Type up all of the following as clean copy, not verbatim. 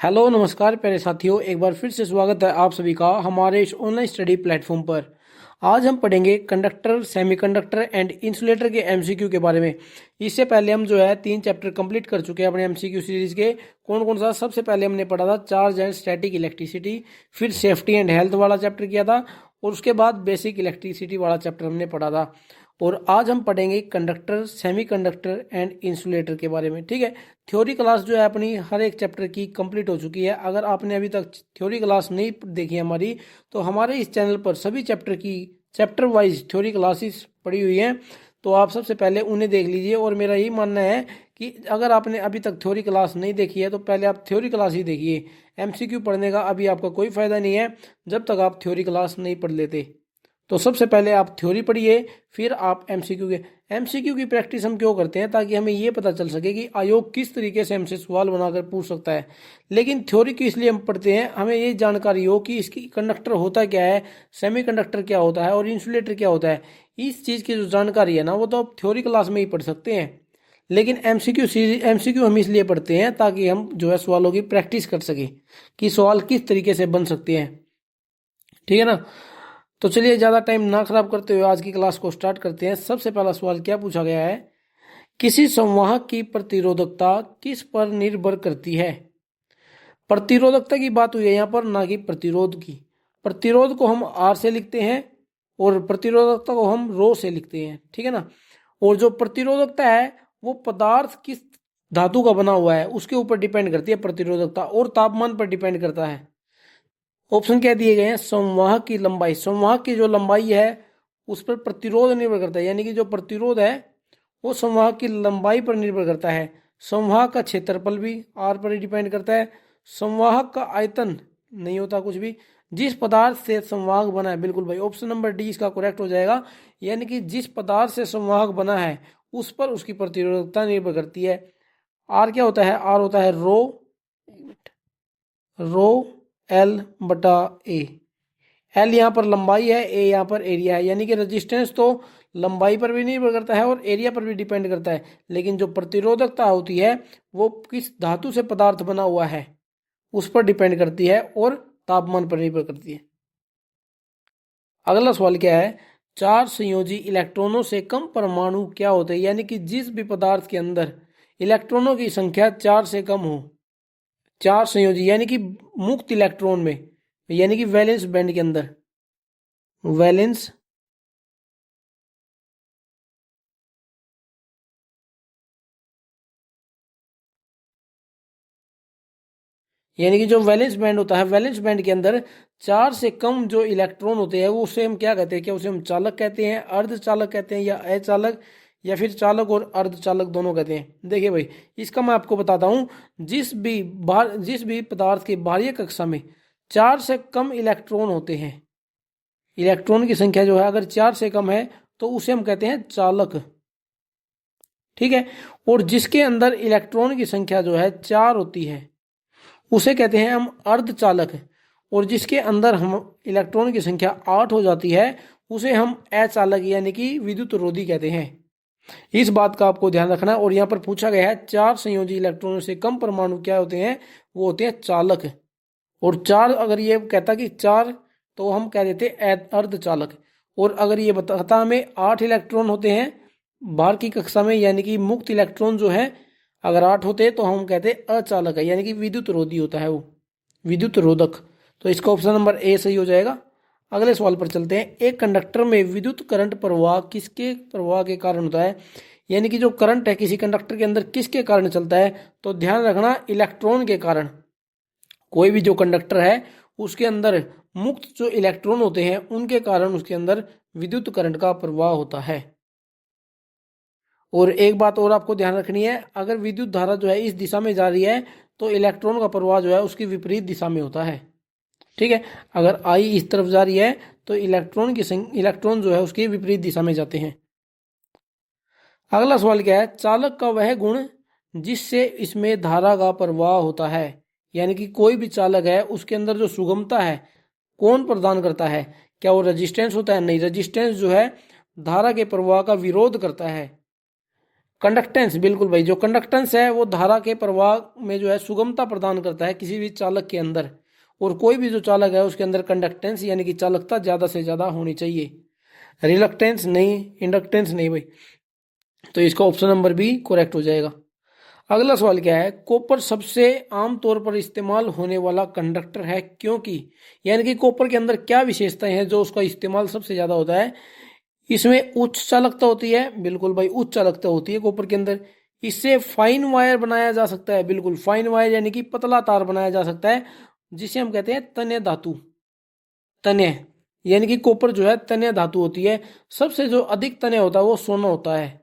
Hello नमस्कार प्यारे साथियों, एक बार फिर से स्वागत है आप सभी का हमारे इस ऑनलाइन स्टडी प्लेटफॉर्म पर। आज हम पढ़ेंगे कंडक्टर, सेमीकंडक्टर एंड इंसुलेटर के एमसीक्यू के बारे में। इससे पहले हम जो है 3 चैप्टर कंप्लीट कर चुके हैं अपने एमसीक्यू सीरीज के। कौन कौन सा? सबसे पहले हमने पढ़ा था चार्ज एंड स्टैटिक इलेक्ट्रिसिटी, फिर सेफ्टी एंड हेल्थ वाला चैप्टर किया था, और उसके बाद बेसिक इलेक्ट्रिसिटी वाला चैप्टर हमने पढ़ा था। और आज हम पढ़ेंगे कंडक्टर, सेमीकंडक्टर एंड इंसुलेटर के बारे में। ठीक है, थ्योरी क्लास जो है अपनी हर एक चैप्टर की कंप्लीट हो चुकी है। अगर आपने अभी तक थ्योरी क्लास नहीं देखी हमारी, तो हमारे इस चैनल पर सभी चैप्टर की चैप्टर वाइज थ्योरी क्लासेस पड़ी हुई हैं, तो आप सबसे पहले उन्हें देख लीजिए। और मेरा यही मानना है कि अगर आपने अभी तक थ्योरी क्लास नहीं देखी है तो पहले आप थ्योरी क्लास ही देखिए। एमसीक्यू पढ़ने का अभी आपका कोई फायदा नहीं है जब तक आप थ्योरी क्लास नहीं पढ़ लेते। तो सबसे पहले आप थ्योरी पढ़िए, फिर आप एमसीक्यू की प्रैक्टिस हम क्यों करते हैं? ताकि हमें ये पता चल सके कि आयोग किस तरीके से हमसे सवाल बनाकर पूछ सकता है। लेकिन थ्योरी की इसलिए हम पढ़ते हैं, हमें ये जानकारी हो कि इसकी कंडक्टर होता क्या है, सेमीकंडक्टर क्या होता है और इंसुलेटर क्या होता है। इस चीज़ की जो जानकारी है ना, वो तो आप थ्योरी क्लास में ही पढ़ सकते हैं। लेकिन एमसीक्यू हम इसलिए पढ़ते हैं ताकि हम जो है सवालों की प्रैक्टिस कर सकें कि सवाल किस तरीके से बन सकते हैं। ठीक है ना? तो चलिए ज़्यादा टाइम ना खराब करते हुए आज की क्लास को स्टार्ट करते हैं। सबसे पहला सवाल क्या पूछा गया है? किसी संवाहक की प्रतिरोधकता किस पर निर्भर करती है? प्रतिरोधकता की बात हुई है यहाँ पर, ना कि प्रतिरोध की। प्रतिरोध को हम आर से लिखते हैं और प्रतिरोधकता को हम रो से लिखते हैं। ठीक है ना? और जो प्रतिरोधकता है वो पदार्थ किस धातु का बना हुआ है उसके ऊपर डिपेंड करती है प्रतिरोधकता, और तापमान पर डिपेंड करता है। ऑप्शन क्या दिए गए हैं? संवाहक की लंबाई, संवाहक की जो लंबाई है उस पर प्रतिरोध निर्भर करता है, यानी कि जो प्रतिरोध है वो संवाहक की लंबाई पर निर्भर करता है। संवाहक का क्षेत्रफल भी आर पर डिपेंड करता है। संवाहक का आयतन नहीं होता कुछ भी। जिस पदार्थ से संवाहक बना है, बिल्कुल भाई ऑप्शन नंबर डी इसका करेक्ट हो जाएगा। यानी कि जिस पदार्थ से संवाहक बना है उस पर उसकी प्रतिरोधकता निर्भर करती है। आर क्या होता है? आर होता है रो एल बटा ए। एल यहाँ पर लंबाई है, ए यहाँ पर एरिया है। यानी कि रेजिस्टेंस तो लंबाई पर भी निर्भर करता है और एरिया पर भी डिपेंड करता है, लेकिन जो प्रतिरोधकता होती है वो किस धातु से पदार्थ बना हुआ है उस पर डिपेंड करती है और तापमान पर निर्भर करती है। अगला सवाल क्या है? चार संयोजी इलेक्ट्रॉनों से कम परमाणु क्या होते हैं? यानी कि जिस भी पदार्थ के अंदर इलेक्ट्रॉनों की संख्या 4 से कम हो, चार संयोजी यानी कि मुक्त इलेक्ट्रॉन में, यानी कि वैलेंस बैंड के अंदर, वैलेंस यानी कि जो वैलेंस बैंड होता है, वैलेंस बैंड के अंदर 4 से कम जो इलेक्ट्रॉन होते हैं वो उसे हम क्या कहते हैं? क्या उसे हम चालक कहते हैं, अर्धचालक कहते हैं, या अचालक, या फिर चालक और अर्धचालक दोनों कहते हैं? देखिए भाई, इसका मैं आपको बताता हूँ। जिस भी पदार्थ के बाह्य कक्षा में 4 से कम इलेक्ट्रॉन होते हैं, इलेक्ट्रॉन की संख्या जो है अगर 4 से कम है तो उसे हम कहते हैं चालक। ठीक है? और जिसके अंदर इलेक्ट्रॉन की संख्या जो है 4 होती है उसे कहते हैं हम अर्धचालक। और जिसके अंदर हम इलेक्ट्रॉन की संख्या 8 हो जाती है उसे हम अचालक यानी कि विद्युत रोधी कहते हैं। इस बात का आपको ध्यान रखना है। और यहाँ पर पूछा गया है चार संयोजी इलेक्ट्रॉनों से कम परमाणु क्या होते हैं? वो होते हैं चालक। और चार अगर ये कहता कि 4, तो हम कह देते अर्धचालक। और अगर ये बताता हमें 8 इलेक्ट्रॉन होते हैं बाहर की कक्षा में, यानी कि मुक्त इलेक्ट्रॉन जो है अगर 8 होते तो हम कहते अचालक है, यानी कि विद्युत रोधी होता है वो, विद्युत रोधक। तो इसका ऑप्शन नंबर ए सही हो जाएगा। अगले सवाल पर चलते हैं। एक कंडक्टर में विद्युत करंट प्रवाह किसके प्रवाह के कारण होता है? यानी कि जो करंट है किसी कंडक्टर के अंदर किसके कारण चलता है? तो ध्यान रखना, इलेक्ट्रॉन के कारण। कोई भी जो कंडक्टर है उसके अंदर मुक्त जो इलेक्ट्रॉन होते हैं उनके कारण उसके अंदर विद्युत करंट का प्रवाह होता है। और एक बात और आपको ध्यान रखनी है, अगर विद्युत धारा जो है इस दिशा में जा रही है तो इलेक्ट्रॉन का प्रवाह जो है उसकी विपरीत दिशा में होता है। ठीक है? अगर आई इस तरफ जा रही है तो इलेक्ट्रॉन जो है उसकी विपरीत दिशा में जाते हैं। अगला सवाल क्या है? चालक का वह गुण जिससे इसमें धारा का प्रवाह होता है। यानी कि कोई भी चालक है उसके अंदर जो सुगमता है कौन प्रदान करता है? क्या वो रेजिस्टेंस होता है? नहीं, रेजिस्टेंस जो है धारा के प्रवाह का विरोध करता है। कंडक्टेंस, बिल्कुल भाई, जो कंडक्टेंस है वो धारा के प्रवाह में जो है सुगमता प्रदान करता है किसी भी चालक के अंदर। और कोई भी जो चालक है उसके अंदर कंडक्टेंस यानी कि चालकता ज्यादा से ज्यादा होनी चाहिए, रिलक्टेंस नहीं, इंडक्टेंस नहीं भाई। तो इसका ऑप्शन नंबर बी करेक्ट हो जाएगा। अगला सवाल क्या है, कॉपर सबसे आम तौर पर इस्तेमाल होने वाला कंडक्टर है क्योंकि, यानी कि कॉपर के अंदर क्या विशेषताएं हैं जो उसका इस्तेमाल सबसे ज्यादा होता है। इसमें उच्च चालकता होती है, बिल्कुल भाई उच्च चालकता होती है कॉपर के अंदर। इससे फाइन वायर बनाया जा सकता है, बिल्कुल फाइन वायर यानी कि पतला तार बनाया जा सकता है, जिसे हम कहते हैं तन्य धातु। तन्य यानी कि कॉपर जो है तन्य धातु होती है। सबसे जो अधिक तन्य होता है वो सोना होता है,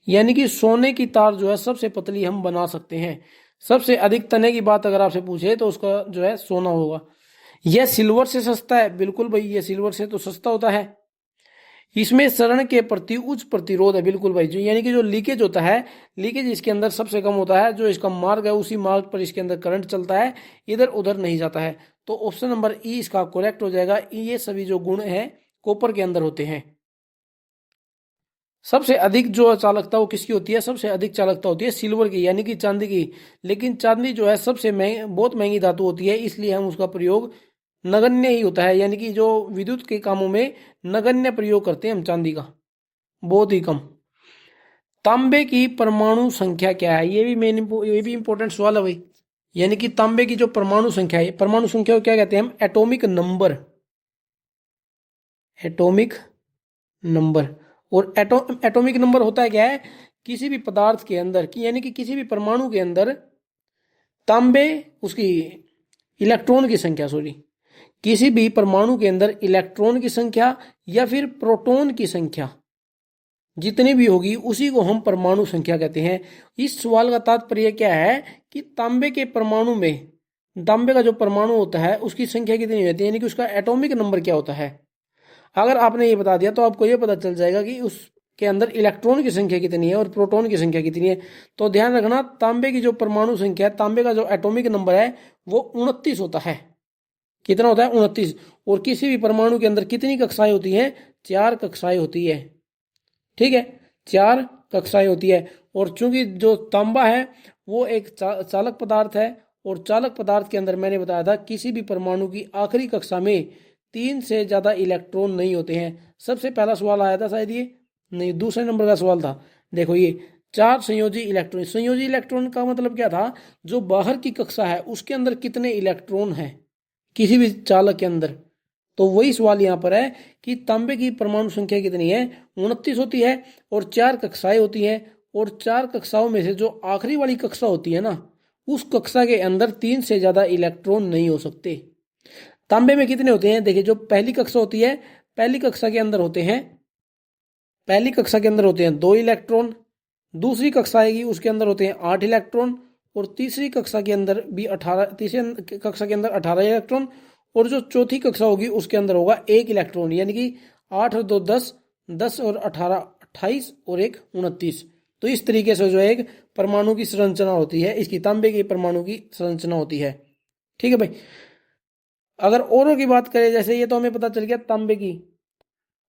यानी कि सोने की तार जो है सबसे पतली हम बना सकते हैं। सबसे अधिक तने की बात अगर आपसे पूछे तो उसका जो है सोना होगा। यह सिल्वर से सस्ता है, बिल्कुल भाई ये सिल्वर से तो सस्ता होता है। इसमें शरण के प्रति उच्च प्रतिरोध है, बिल्कुल भाई, जो यानी कि जो लीकेज होता है, लीकेज इसके अंदर सबसे कम होता है। जो इसका मार्ग है उसी मार्ग पर इसके अंदर करंट चलता है, इधर उधर नहीं जाता है। तो ऑप्शन नंबर ई इसका करेक्ट हो जाएगा। ये सभी जो गुण हैं कॉपर के अंदर होते हैं। सबसे अधिक जो चालकता वो किसकी होती है, सबसे अधिक चालकता होती है सिल्वर की यानी कि चांदी की। लेकिन चांदी जो है सबसे बहुत महंगी धातु होती है, इसलिए हम उसका प्रयोग नगण्य ही होता है, यानी कि जो विद्युत के कामों में नगण्य प्रयोग करते हैं हम चांदी का, बहुत ही कम। तांबे की परमाणु संख्या क्या है, ये भी इंपॉर्टेंट सवाल है भाई। यानी कि तांबे की जो परमाणु संख्या है, परमाणु संख्या को क्या कहते हैं हम, एटॉमिक नंबर। Atomic number. और एटॉमिक नंबर होता है क्या है, किसी भी पदार्थ के अंदर की यानी कि किसी भी परमाणु के अंदर तांबे उसकी इलेक्ट्रॉन की संख्या, सॉरी, किसी भी परमाणु के अंदर इलेक्ट्रॉन की संख्या या फिर प्रोटॉन की संख्या जितनी भी होगी उसी को हम परमाणु संख्या कहते हैं। इस सवाल का तात्पर्य क्या है कि तांबे के परमाणु में, तांबे का जो परमाणु होता है उसकी संख्या कितनी होती है, यानी कि उसका एटॉमिक नंबर क्या होता है। अगर आपने ये बता दिया तो आपको ये पता चल जाएगा कि उसके अंदर इलेक्ट्रॉन की संख्या कितनी है और प्रोटॉन की संख्या कितनी है। तो ध्यान रखना, तांबे की जो परमाणु संख्या है, तांबे का जो एटॉमिक नंबर है वो 29 होता है। कितना होता है, 29। और किसी भी परमाणु के अंदर कितनी कक्षाएं होती हैं, 4 कक्षाएं होती है। ठीक है, 4 कक्षाएं होती है। और चूंकि जो तांबा है वो एक चालक पदार्थ है, और चालक पदार्थ के अंदर मैंने बताया था किसी भी परमाणु की आखिरी कक्षा में 3 से ज्यादा इलेक्ट्रॉन नहीं होते हैं। सबसे पहला सवाल आया था शायद ये, नहीं, दूसरे नंबर का सवाल था। देखो ये 4 संयोजी इलेक्ट्रॉन, संयोजी इलेक्ट्रॉन का मतलब क्या था, जो बाहर की कक्षा है उसके अंदर कितने इलेक्ट्रॉन हैं किसी भी चालक के अंदर। तो वही सवाल यहाँ पर है कि तांबे की परमाणु संख्या कितनी है, 29 होती है, और 4 कक्षाएं होती हैं। और 4 कक्षाओं में से जो आखिरी वाली कक्षा होती है ना, उस कक्षा के अंदर 3 से ज्यादा इलेक्ट्रॉन नहीं हो सकते। तांबे में कितने होते हैं, देखिए जो पहली कक्षा होती है, पहली कक्षा के अंदर होते हैं, पहली कक्षा के अंदर होते हैं 2 इलेक्ट्रॉन। दूसरी कक्षा आएगी उसके अंदर होते हैं 8 इलेक्ट्रॉन। और तीसरी कक्षा के अंदर भी 18, तीसरी कक्षा के अंदर 18 इलेक्ट्रॉन। और जो चौथी कक्षा होगी उसके अंदर होगा 1 इलेक्ट्रॉन, यानी कि 8 और 2 10, 10 और 18 28 और 1 29। तो इस तरीके से जो एक परमाणु की संरचना होती है, इसकी तांबे की परमाणु की संरचना होती है। ठीक है भाई। अगर औरों की बात करें, जैसे ये तो हमें पता चल गया तांबे की,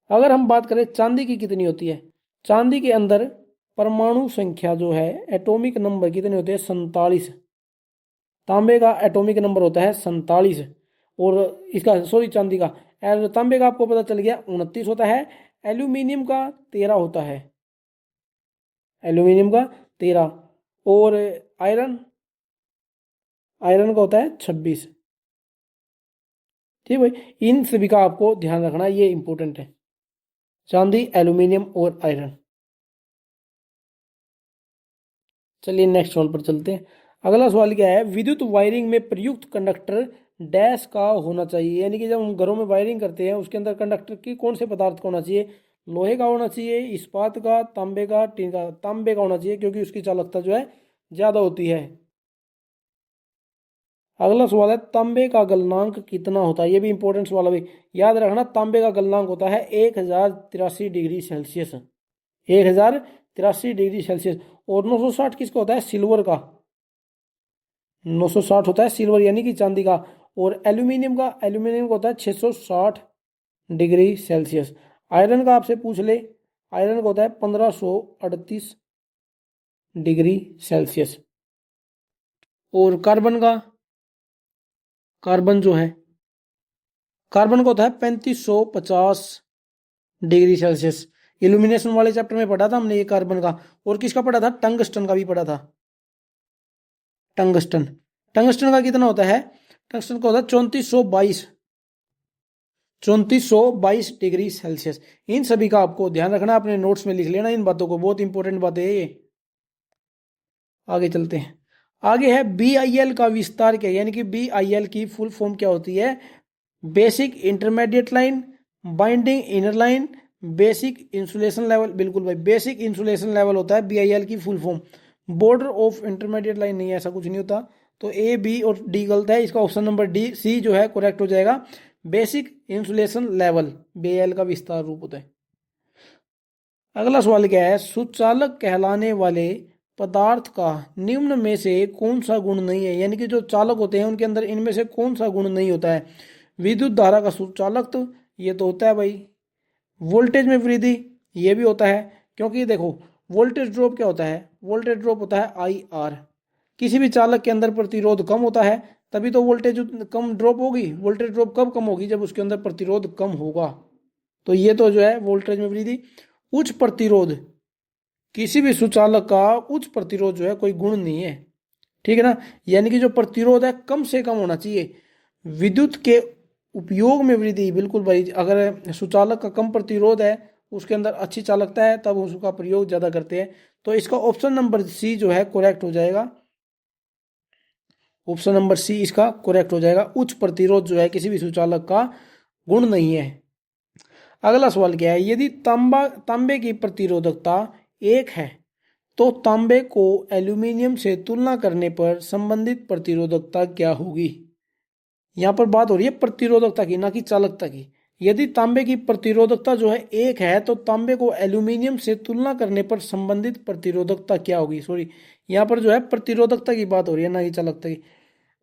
अगर हम बात करें चांदी की कितनी होती है, चांदी के अंदर परमाणु संख्या जो है, एटॉमिक नंबर कितने होते हैं, 47। तांबे का एटॉमिक नंबर होता है 47। और इसका, सॉरी, चांदी का, तांबे का आपको पता चल गया 29 होता है। एल्यूमिनियम का 13 होता है, एल्यूमिनियम का 13। और आयरन, आयरन का होता है 26। ठीक भाई, इन सभी का आपको ध्यान रखना, ये इंपॉर्टेंट है, चांदी, एल्यूमिनियम और आयरन। चलिए नेक्स्ट सवाल पर चलते हैं। अगला सवाल क्या है, विद्युत वायरिंग में प्रयुक्त कंडक्टर डैश का होना चाहिए, यानी कि जब हम घरों में वायरिंग करते हैं उसके अंदर कंडक्टर की कौन से पदार्थ का होना चाहिए, लोहे का होना चाहिए, इस्पात का, तांबे का, टीन का। तांबे का होना चाहिए क्योंकि उसकी चालकता जो है ज्यादा होती है। अगला सवाल है, तांबे का गलनांक कितना होता है, ये भी इंपॉर्टेंट सवाल है भाई, याद रखना। तांबे का गलनांक होता है 1083 डिग्री सेल्सियस, 1083 डिग्री सेल्सियस। और 960 किसका होता है, सिल्वर का, 960 होता है सिल्वर यानी कि चांदी का। और एल्यूमिनियम का, एल्यूमिनियम का होता है 660 डिग्री सेल्सियस। आयरन का आपसे पूछ ले, आयरन का होता है 1538 डिग्री सेल्सियस। और कार्बन जो है, कार्बन का होता है 3550 डिग्री सेल्सियस। इल्यूमिनेशन वाले चैप्टर में पढ़ा था हमने ये कार्बन का। और किसका पढ़ा था? टंगस्टन का भी पढ़ा था। टंगस्टन, टंगस्टन का कितना होता है? टंगस्टन का होता है 3422 डिग्री सेल्सियस। इन सभी का आपको ध्यान रखना, अपने नोट्स में लिख लेना इन बातों को, बहुत इंपॉर्टेंट बातें है ये। आगे चलते हैं। आगे है BIL का विस्तार क्या है, यानी कि BIL की फुल फॉर्म क्या होती है? Basic intermediate line, binding inner line, basic insulation level. बिल्कुल भाई, बेसिक इंसुलेशन लेवल होता है BIL की full form. Border of intermediate line नहीं है, ऐसा कुछ नहीं होता। तो A, B और D गलत है, इसका ऑप्शन नंबर C जो है करेक्ट हो जाएगा। बेसिक इंसुलेशन लेवल BIL का विस्तार रूप होता है। अगला सवाल क्या है? सुचालक कहलाने वाले पदार्थ का निम्न में से कौन सा गुण नहीं है, यानी कि जो चालक होते हैं उनके अंदर इनमें से कौन सा गुण नहीं होता है? विद्युत धारा का सुचालक, तो ये तो होता है भाई। वोल्टेज में वृद्धि, ये भी होता है, क्योंकि देखो वोल्टेज ड्रॉप क्या होता है? वोल्टेज ड्रॉप होता है IR। किसी भी चालक के अंदर प्रतिरोध कम होता है, तभी तो वोल्टेज कम ड्रॉप होगी। वोल्टेज ड्रॉप कब कम होगी? जब उसके अंदर प्रतिरोध कम होगा। तो ये तो जो है वोल्टेज में वृद्धि। उच्च प्रतिरोध, किसी भी सुचालक का उच्च प्रतिरोध जो है कोई गुण नहीं है, ठीक है ना। यानी कि जो प्रतिरोध है कम से कम होना चाहिए। विद्युत के उपयोग में वृद्धि, बिल्कुल भाई, अगर सुचालक का कम प्रतिरोध है, उसके अंदर अच्छी चालकता है, तब उसका प्रयोग ज्यादा करते हैं। तो इसका ऑप्शन नंबर C जो है करेक्ट हो जाएगा। ऑप्शन नंबर C इसका करेक्ट हो जाएगा। उच्च प्रतिरोध जो है किसी भी सुचालक का गुण नहीं है। अगला सवाल क्या है? यदि तांबे की प्रतिरोधकता 1 है तो तांबे को एल्यूमिनियम से तुलना करने पर संबंधित प्रतिरोधकता क्या होगी? यहां पर बात हो रही है प्रतिरोधकता की, ना कि चालकता की। यदि तांबे की प्रतिरोधकता जो है 1 है तो तांबे को एल्यूमिनियम से तुलना करने पर संबंधित प्रतिरोधकता क्या होगी? सॉरी, यहाँ पर जो है प्रतिरोधकता की बात हो रही है, ना कि चालकता की।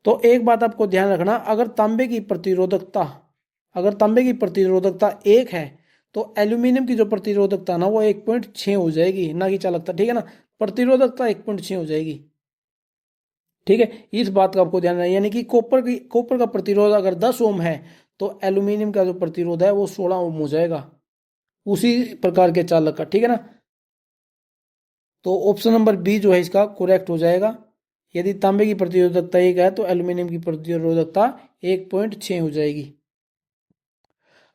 तो एक बात आपको ध्यान रखना, अगर तांबे की प्रतिरोधकता 1 है तो एल्यूमिनियम की जो प्रतिरोधकता ना वो 1.6 हो जाएगी, ना कि चालकता, ठीक है ना। प्रतिरोधकता 1.6 हो जाएगी, ठीक है। इस बात का आपको ध्यान रखना, यानी कि कॉपर का प्रतिरोध अगर 10 ओम है तो एल्यूमिनियम का जो प्रतिरोध है वो 16 ओम हो जाएगा, उसी प्रकार के चालक का, ठीक है ना। तो ऑप्शन नंबर B जो है इसका करेक्ट हो जाएगा। यदि तांबे की प्रतिरोधकता 1 है तो एल्यूमिनियम की प्रतिरोधकता 1.6 हो जाएगी।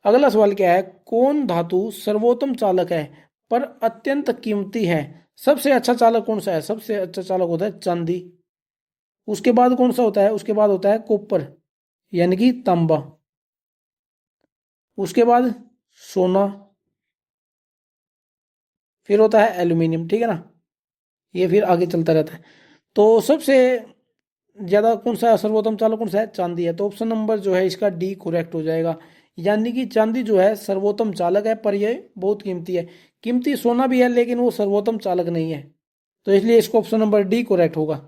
अगला सवाल क्या है? कौन धातु सर्वोत्तम चालक है पर अत्यंत कीमती है? सबसे अच्छा चालक कौन सा है? सबसे अच्छा चालक होता है चांदी। उसके बाद कौन सा होता है? उसके बाद होता है कॉपर, यानी कि तांबा। उसके बाद सोना, फिर होता है एल्यूमिनियम, ठीक है ना। ये फिर आगे चलता रहता है। तो सबसे ज्यादा कौन सा सर्वोत्तम चालक कौन सा है? चांदी है। तो ऑप्शन नंबर जो है इसका D करेक्ट हो जाएगा। यानी कि चांदी जो है सर्वोत्तम चालक है, पर यह बहुत कीमती है। कीमती सोना भी है लेकिन वो सर्वोत्तम चालक नहीं है, तो इसलिए इसको ऑप्शन नंबर D करेक्ट होगा।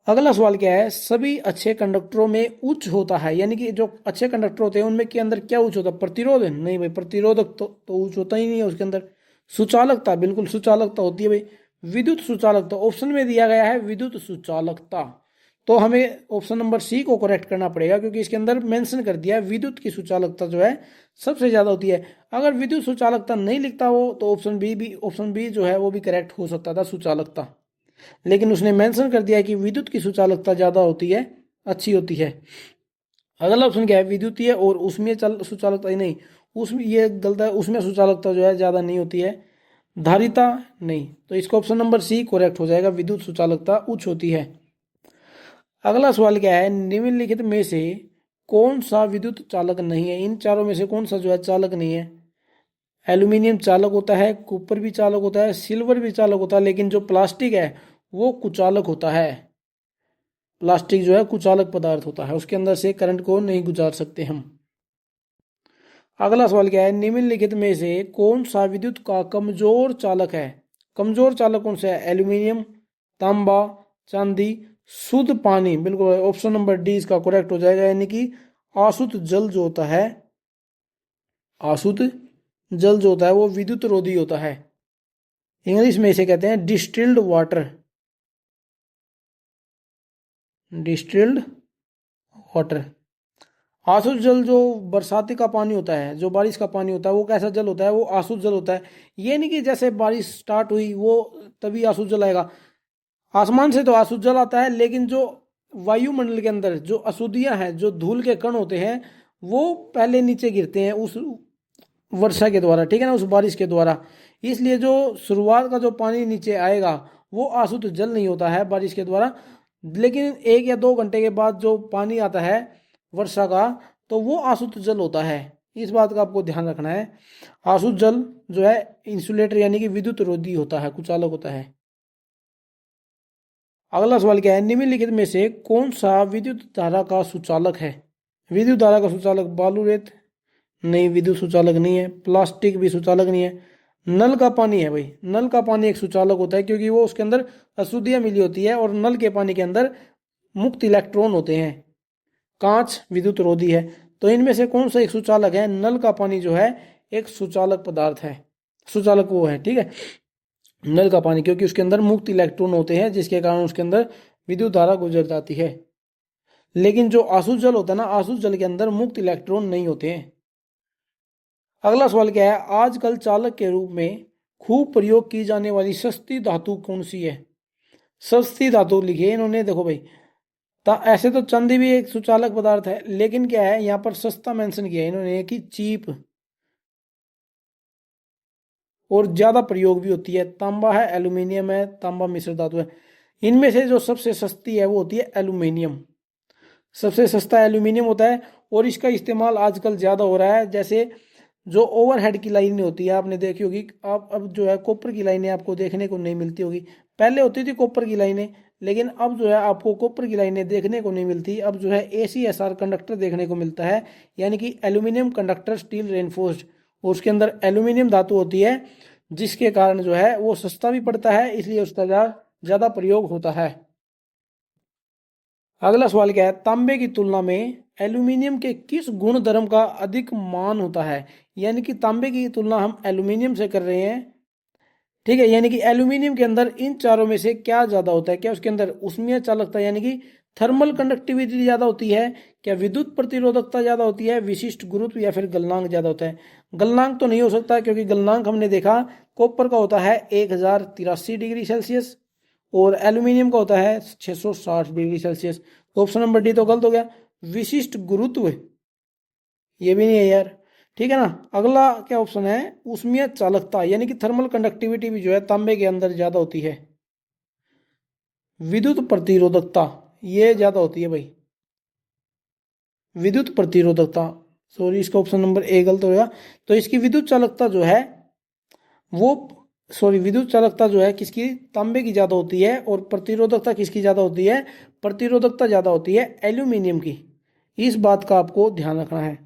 अगला सवाल क्या है? सभी अच्छे कंडक्टरों में उच्च होता है, यानी कि जो अच्छे कंडक्टर होते हैं उनमें के अंदर क्या उच्च होता है? प्रतिरोध है? नहीं भाई, प्रतिरोधक तो उच्च होता ही नहीं है उसके अंदर। सुचालकता, बिल्कुल सुचालकता होती है भाई। विद्युत सुचालकता ऑप्शन में दिया गया है, विद्युत सुचालकता। तो हमें ऑप्शन नंबर C को करेक्ट करना पड़ेगा, क्योंकि इसके अंदर मेंशन कर दिया है विद्युत की सुचालकता जो है सबसे ज्यादा होती है। अगर विद्युत सुचालकता नहीं लिखता हो तो ऑप्शन बी जो है वो भी करेक्ट हो सकता था, सुचालकता। लेकिन उसने मेंशन कर दिया है कि विद्युत की सुचालकता ज्यादा होती है, अच्छी होती है। अगला ऑप्शन क्या है? विद्युतीय और उसमें सुचालकता ही नहीं, उसमें ये गलत है, उसमें सुचालकता जो है ज्यादा नहीं होती है। धारिता नहीं, तो इसका ऑप्शन नंबर C करेक्ट हो जाएगा, विद्युत सुचालकता उच्च होती है। अगला सवाल क्या है? निम्नलिखित में से कौन सा विद्युत चालक नहीं है? इन चारों में से कौन सा जो है चालक नहीं है? एल्यूमिनियम चालक होता है, कॉपर भी चालक होता है, सिल्वर भी चालक होता है, लेकिन जो प्लास्टिक है वो कुचालक होता है। प्लास्टिक जो है कुचालक पदार्थ होता है, उसके अंदर से करंट को नहीं गुजार सकते हम। अगला सवाल क्या है? निम्नलिखित में से कौन सा विद्युत का कमजोर चालक है? कमजोर चालक कौन सा है? एल्यूमिनियम, तांबा, चांदी, शुद्ध पानी। बिल्कुल ऑप्शन नंबर D इसका करेक्ट हो जाएगा, यानी कि आसुत जल जो होता है, आसुत जल जो होता है वो विद्युत रोधी होता है। इंग्लिश में इसे कहते हैं डिस्टिल्ड वाटर। Distilled water. आसुत जल जो बरसाती का पानी होता है, जो बारिश का पानी होता है, वो कैसा जल होता है? वो आसुत जल होता है। ये नहीं कि जैसे बारिश स्टार्ट हुई वो तभी आसुत जल आएगा। आसमान से तो आसुत जल आता है, लेकिन जो वायुमंडल के अंदर जो अशुद्धियां हैं, जो धूल के कण होते हैं, वो पहले नीचे गिरते हैं उस वर्षा के द्वारा, ठीक है ना, उस बारिश के द्वारा। इसलिए जो शुरुआत का जो पानी नीचे आएगा वो आसुत जल नहीं होता है बारिश के द्वारा। लेकिन 1 या 2 घंटे के बाद जो पानी आता है वर्षा का, तो वो आसुत जल होता है। इस बात का आपको ध्यान रखना है। आसुत जल जो है इंसुलेटर यानी कि विद्युत रोधी होता है, कुचालक होता है। अगला सवाल क्या है? निम्नलिखित में से कौन सा विद्युत धारा का सुचालक है? विद्युत धारा का सुचालक बालू रेत नहीं, विद्युत सुचालक नहीं है। प्लास्टिक भी सुचालक नहीं है। नल का पानी है भाई। नल का पानी एक सुचालक होता है, क्योंकि वो उसके अंदर अशुद्धियां मिली होती है और नल के पानी के अंदर मुक्त इलेक्ट्रॉन होते हैं। कांच विद्युत रोधी है। तो इनमें से कौन सा एक सुचालक है? नल का पानी जो है एक सुचालक पदार्थ है, सुचालक वो है, ठीक है, नल का पानी, क्योंकि उसके अंदर मुक्त इलेक्ट्रॉन होते हैं जिसके कारण उसके अंदर विद्युत धारा गुजर जाती है। लेकिन जो आसुत जल होता है ना, आसुत जल के अंदर मुक्त इलेक्ट्रॉन नहीं होते हैं। अगला सवाल क्या है? आजकल चालक के रूप में खूब प्रयोग की जाने वाली सस्ती धातु कौन सी है? सस्ती धातु लिखिए इन्होंने, देखो भाई। ऐसे तो चांदी भी एक सुचालक पदार्थ है, लेकिन क्या है यहाँ पर सस्ता मेंशन किया है इन्होंने कि चीप, और ज्यादा प्रयोग भी होती है। तांबा है, एल्यूमिनियम है, तांबा मिश्र धातु है। इनमें से जो सबसे सस्ती है वो होती है एल्यूमिनियम। सबसे सस्ता एल्यूमिनियम होता है, और इसका इस्तेमाल आजकल ज्यादा हो रहा है। जैसे जो ओवरहेड की लाइनें होती है, आपने देखी होगी। आप अब जो है कॉपर की लाइनें आपको देखने को नहीं मिलती होगी। पहले होती थी कॉपर की लाइनें, लेकिन अब जो है आपको कॉपर की लाइनें देखने को नहीं मिलती। अब जो है ACSR कंडक्टर देखने को मिलता है, यानी कि एल्यूमिनियम कंडक्टर स्टील रेनफोर्स्ड। उसके अंदर एल्यूमिनियम धातु होती है, जिसके कारण जो है वो सस्ता भी पड़ता है, इसलिए उसका ज्यादा प्रयोग होता है। अगला सवाल क्या है? तांबे की तुलना में एल्यूमिनियम के किस गुण धर्म का अधिक मान होता है? यानी कि तांबे की तुलना हम एल्यूमिनियम से कर रहे हैं, ठीक है। यानी कि एल्यूमिनियम के अंदर इन चारों में से क्या ज्यादा होता है? क्या उसके अंदर उष्मीय चालकता यानी कि थर्मल कंडक्टिविटी ज्यादा होती है? क्या विद्युत प्रतिरोधकता ज्यादा होती है? विशिष्ट गुरुत्व या फिर गलनांक ज्यादा होता है? गलनांक तो नहीं हो सकता, क्योंकि गलनांक हमने देखा कॉपर का होता है 1083 डिग्री सेल्सियस, और एल्यूमिनियम का होता है 660 डिग्री सेल्सियस। तो ऑप्शन नंबर डी तो गलत हो गया। विशिष्ट गुरुत्व ये भी नहीं है यार, ठीक है ना। अगला क्या ऑप्शन है? ऊष्मीय चालकता यानी कि थर्मल कंडक्टिविटी भी जो है तांबे के अंदर ज्यादा होती है। विद्युत प्रतिरोधकता ये ज्यादा होती है भाई। विद्युत प्रतिरोधकता, सॉरी, इसका ऑप्शन नंबर ए गलत हो गया। तो इसकी विद्युत चालकता जो है वो, सॉरी, विद्युत चालकता जो है किसकी? तांबे की ज्यादा होती है। और प्रतिरोधकता किसकी ज्यादा होती है? प्रतिरोधकता ज्यादा होती है एल्यूमिनियम की। इस बात का आपको ध्यान रखना है।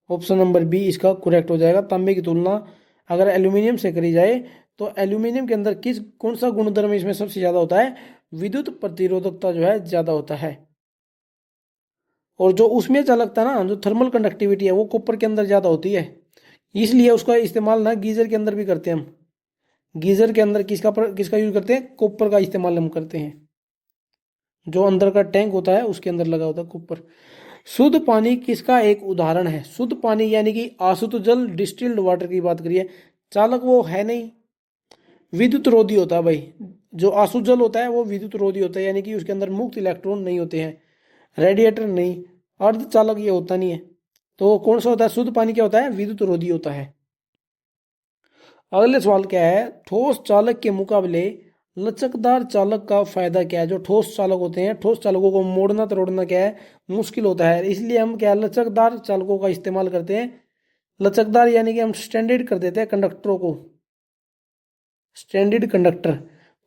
ऑप्शन नंबर बी इसका करेक्ट हो जाएगा। तांबे की तुलना अगर एल्यूमिनियम से करी जाए, तो एल्यूमिनियम के अंदर कौन सा गुणधर्म इसमें सबसे ज्यादा होता है? विद्युत प्रतिरोधकता जो है ज्यादा होता है। और जो उसमें चालकता ना, जो थर्मल कंडक्टिविटी है, वो कॉपर के अंदर ज्यादा होती है। इसलिए उसका इस्तेमाल ना गीजर के अंदर भी करते हैं हम। गीजर के अंदर किसका यूज करते हैं? कॉपर का इस्तेमाल हम करते हैं। जो अंदर का टैंक होता है उसके अंदर लगा होता है कॉपर। शुद्ध पानी किसका एक उदाहरण है? शुद्ध पानी यानी कि आशुद्ध जल, डिस्टिल्ड वाटर की बात करिए। चालक वो है नहीं, विद्युत रोधी होता है भाई। जो अशुद्ध जल होता है वो विद्युत रोधी होता है, यानी कि उसके अंदर मुक्त इलेक्ट्रॉन नहीं होते हैं। रेडिएटर नहीं, अर्धचालक ये होता नहीं है। तो कौन सा होता है? शुद्ध पानी क्या होता है? विद्युत रोधी होता है। अगले सवाल क्या है? ठोस चालक के मुकाबले लचकदार चालक का फायदा क्या है? जो ठोस चालक होते हैं, ठोस चालकों को मोड़ना तोड़ना क्या है? मुश्किल होता है। इसलिए हम क्या, लचकदार चालकों का इस्तेमाल करते हैं। लचकदार यानी कि हम स्टैंडर्ड कर देते हैं कंडक्टरों को, स्टैंडर्ड कंडक्टर।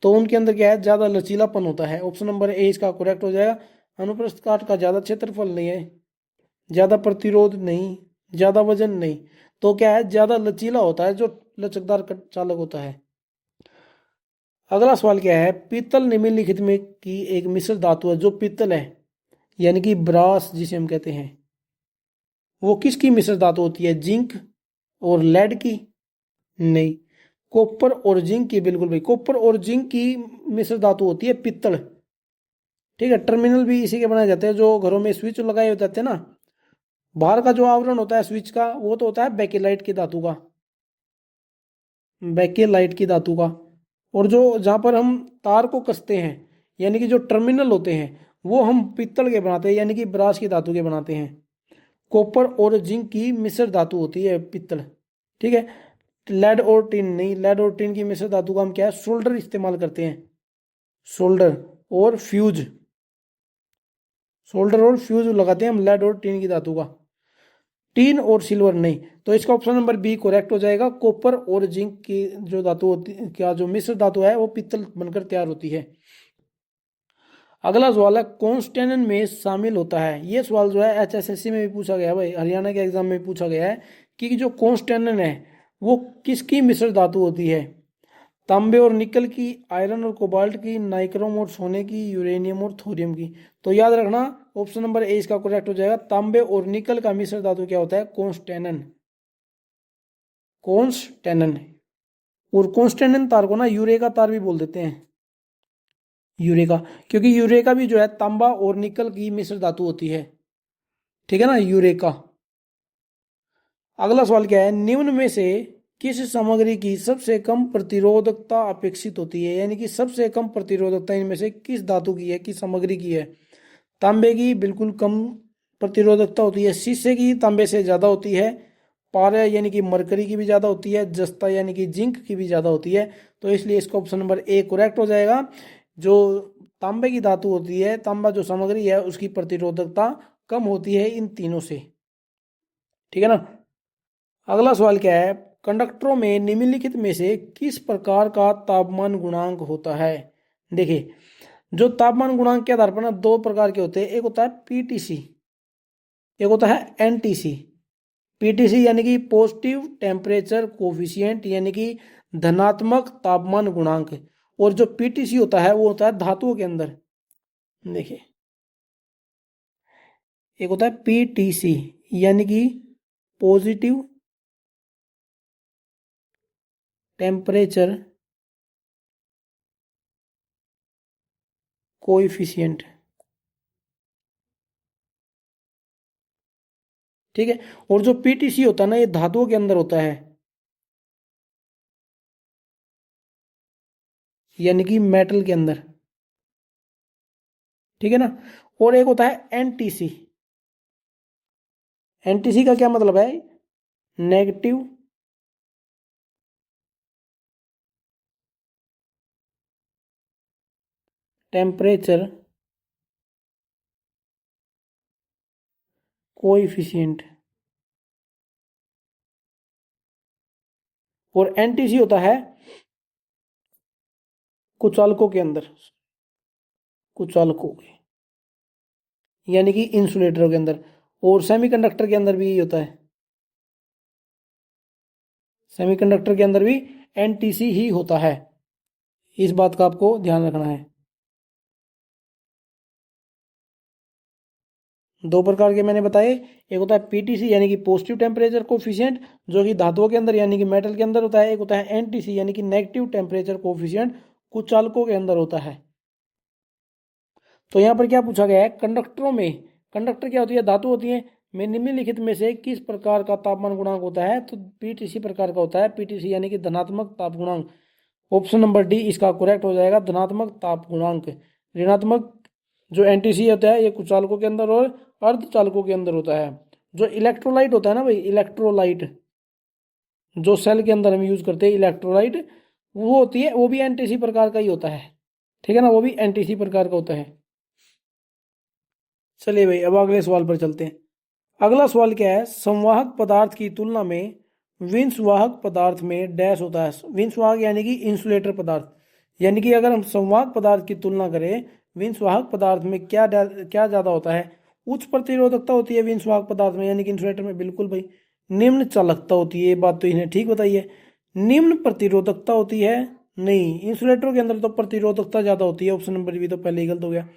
तो उनके अंदर क्या है? ज्यादा लचीलापन होता है। ऑप्शन नंबर ए इसका करेक्ट हो जाएगा। अनुप्रस्थ काट का ज्यादा क्षेत्रफल नहीं है, ज्यादा प्रतिरोध नहीं, ज्यादा वजन नहीं। तो क्या है? ज्यादा लचीला होता है जो लचकदार चालक होता है। अगला सवाल क्या है? पीतल निम्नलिखित में की एक मिश्र धातु है। जो पीतल है यानी कि ब्रास जिसे हम कहते हैं, वो किसकी मिश्र धातु होती है? जिंक और लेड की? नहीं, कॉपर और जिंक की, बिल्कुल भाई, कॉपर और जिंक की मिश्र धातु होती है पित्तल। ठीक है, टर्मिनल भी इसी के बनाए जाते हैं, जो घरों में स्विच लगाए होते हैं ना, बाहर का जो आवरण होता है स्विच का, वो तो होता है बेकेलाइट की धातु का, बेकेलाइट की धातु का। और जो जहां पर हम तार को कसते हैं, यानी कि जो टर्मिनल होते हैं, वो हम पित्तल के बनाते हैं, यानी कि ब्रास की धातु के बनाते हैं। कॉपर और जिंक की मिश्र धातु होती है पित्तल। ठीक है, लेड और टिन नहीं, लेड और टिन की मिश्र धातु का हम क्या है, सोल्डर इस्तेमाल करते हैं, सोल्डर और फ्यूज, सोल्डर और फ्यूज लगाते हैं हम लेड और टिन की धातु का। टीन और सिल्वर नहीं, तो इसका ऑप्शन नंबर बी करेक्ट हो जाएगा। कॉपर और जिंक की जो धातु होती क्या जो मिश्र धातु है वो पित्तल बनकर तैयार होती है। अगला सवाल है कौन स्टेनन में शामिल होता है। ये सवाल जो है HSSC में भी पूछा गया है भाई, हरियाणा के एग्जाम में भी पूछा गया है कि जो कॉन्स्टेनन है वो किसकी मिश्र धातु होती है। तांबे और निकल की, आयरन और कोबाल्ट की, नाइक्रोम और सोने की, यूरेनियम और थोरियम की। तो याद रखना ऑप्शन नंबर ए इसका करेक्ट हो जाएगा। तांबे और निकल का मिश्र धातु क्या होता है, कॉन्स्टेनन, कॉन्स्टेनन। और कॉन्स्टेनन तार को ना यूरेका तार भी बोल देते हैं, यूरेका, क्योंकि यूरेका भी जो है तांबा और निकल की मिश्र धातु होती है। ठीक है ना, यूरेका। अगला सवाल क्या है, निम्न में से किस सामग्री की सबसे कम प्रतिरोधकता अपेक्षित होती है, यानी कि सबसे कम प्रतिरोधकता इनमें से किस धातु की है, किस सामग्री की है। तांबे की बिल्कुल कम प्रतिरोधकता होती है, शीशे की तांबे से ज्यादा होती है, पारा यानी कि मरकरी की भी ज्यादा होती है, जस्ता यानी कि जिंक की भी ज्यादा होती है। तो इसलिए इसका ऑप्शन नंबर ए करेक्ट हो जाएगा। जो तांबे की धातु होती है, तांबा जो सामग्री है उसकी प्रतिरोधकता कम होती है इन तीनों से। ठीक है ना। अगला सवाल क्या है, कंडक्टरों में निम्नलिखित में से किस प्रकार का तापमान गुणांक होता है। देखिए, जो तापमान गुणांक के आधार पर ना दो प्रकार के होते हैं, एक होता है पीटीसी, एक होता है एनटीसी। पीटीसी यानी कि पॉजिटिव टेम्परेचर कोफिशिएंट, यानी कि धनात्मक तापमान गुणांक। और जो पीटीसी होता है वो होता है धातुओं के अंदर। देखिए, एक होता है पीटीसी यानी कि पॉजिटिव टेम्परेचर कोएफिशिएंट। ठीक है, और जो पीटीसी होता है ना ये धातुओं के अंदर होता है, यानी कि मेटल के अंदर। ठीक है ना। और एक होता है एनटीसी। एनटीसी का क्या मतलब है, नेगेटिव टेम्परेचर कोएफिशिएंट। और एनटीसी होता है कुचालकों के अंदर, कुचालकों के यानी कि इंसुलेटर के अंदर। और सेमीकंडक्टर के अंदर भी यही होता है, सेमीकंडक्टर के अंदर भी एनटीसी ही होता है। इस बात का आपको ध्यान रखना है। दो प्रकार के मैंने बताए, एक होता है पीटीसी यानी कि पॉजिटिव टेम्परेचर कोफिशिएंट जो कि धातुओं के अंदर यानी कि मेटल के अंदर होता है, एक होता है एनटीसी यानी कि नेगेटिव टेम्परेचर कोफिशिएंट कुचालकों के अंदर होता है। तो यहाँ पर क्या पूछा गया है, कंडक्टरों में, कंडक्टर क्या होती है, धातु होती है, में निम्नलिखित में से किस प्रकार का तापमान गुणांक होता है। तो पीटीसी प्रकार का होता है, पीटीसी यानी कि धनात्मक ताप गुणांक। ऑप्शन नंबर डी इसका करेक्ट हो जाएगा, धनात्मक ताप गुणांक। ऋणात्मक जो एनटीसी होता है ये कुचालकों के अंदर और अर्धचालकों के अंदर होता है। जो इलेक्ट्रोलाइट होता है ना भाई, इलेक्ट्रोलाइट जो सेल के अंदर हम यूज करते हैं इलेक्ट्रोलाइट, वो होती है, वो भी एनटीसी प्रकार का ही होता है। ठीक है ना, वो भी एनटीसी प्रकार का होता है। चलिए भाई अब अगले सवाल पर चलते हैं। अगला सवाल क्या है, संवाहक पदार्थ की तुलना में विंशवाहक पदार्थ में डैश होता है। विंशवाहक यानी कि इंसुलेटर पदार्थ, यानी कि अगर हम संवाहक पदार्थ की तुलना करें विंशवाहक पदार्थ में क्या क्या ज्यादा होता है, उच्च प्रतिरोधकता होती है विंशवाहक पदार्थ में यानी कि इंसुलेटर में, बिल्कुल भाई। निम्न चालकता होती है, ये बात तो इन्हें ठीक बताई है। निम्न प्रतिरोधकता होती है, नहीं, इंसुलेटरों के अंदर तो प्रतिरोधकता ज्यादा होती है, ऑप्शन नंबर बी तो पहले ही गलत हो गया।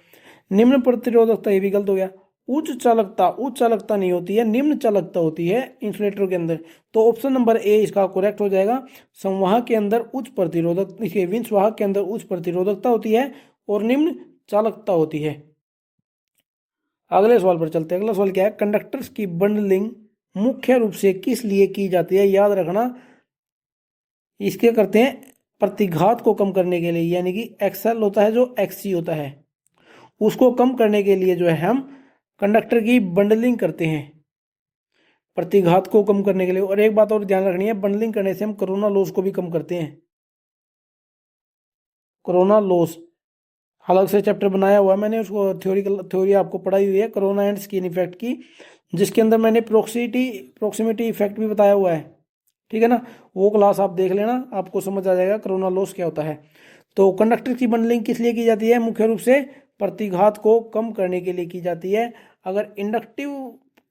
निम्न प्रतिरोधकता ये भी गलत हो गया। उच्च चालकता नहीं होती है, निम्न चालकता होती है इंसुलेटर के अंदर। तो ऑप्शन नंबर ए इसका करेक्ट हो जाएगा। संवाहक के अंदर उच्च प्रतिरोधक, इसके विंश वाहक के अंदर उच्च प्रतिरोधकता होती है और निम्न चालकता होती है। अगले सवाल पर चलते हैं। अगला सवाल क्या है, कंडक्टर्स की बंडलिंग मुख्य रूप से किस लिए की जाती है? याद रखना, इसके करते हैं प्रतिघात को कम करने के लिए, यानी कि एक्सएल होता है जो एक्ससी होता है, उसको कम करने के लिए जो है हम कंडक्टर की बंडलिंग करते हैं, प्रतिघात को कम करने के लिए। और एक बात और ध्यान रखनी है, बंडलिंग करने से हम कोरोना लॉस को भी कम करते हैं। कोरोना लॉस अलग से चैप्टर बनाया हुआ है मैंने, उसको थ्योरी आपको पढ़ाई हुई है, कोरोना एंड स्किन इफेक्ट की, जिसके अंदर मैंने प्रोक्सीमिटी इफेक्ट भी बताया हुआ है। ठीक है ना, वो क्लास आप देख लेना, आपको समझ आ जाएगा कोरोना लॉस क्या होता है। तो कंडक्टर की बंडलिंग किस लिए की जाती है? मुख्य रूप से प्रतिघात को कम करने के लिए की जाती है। अगर इंडक्टिव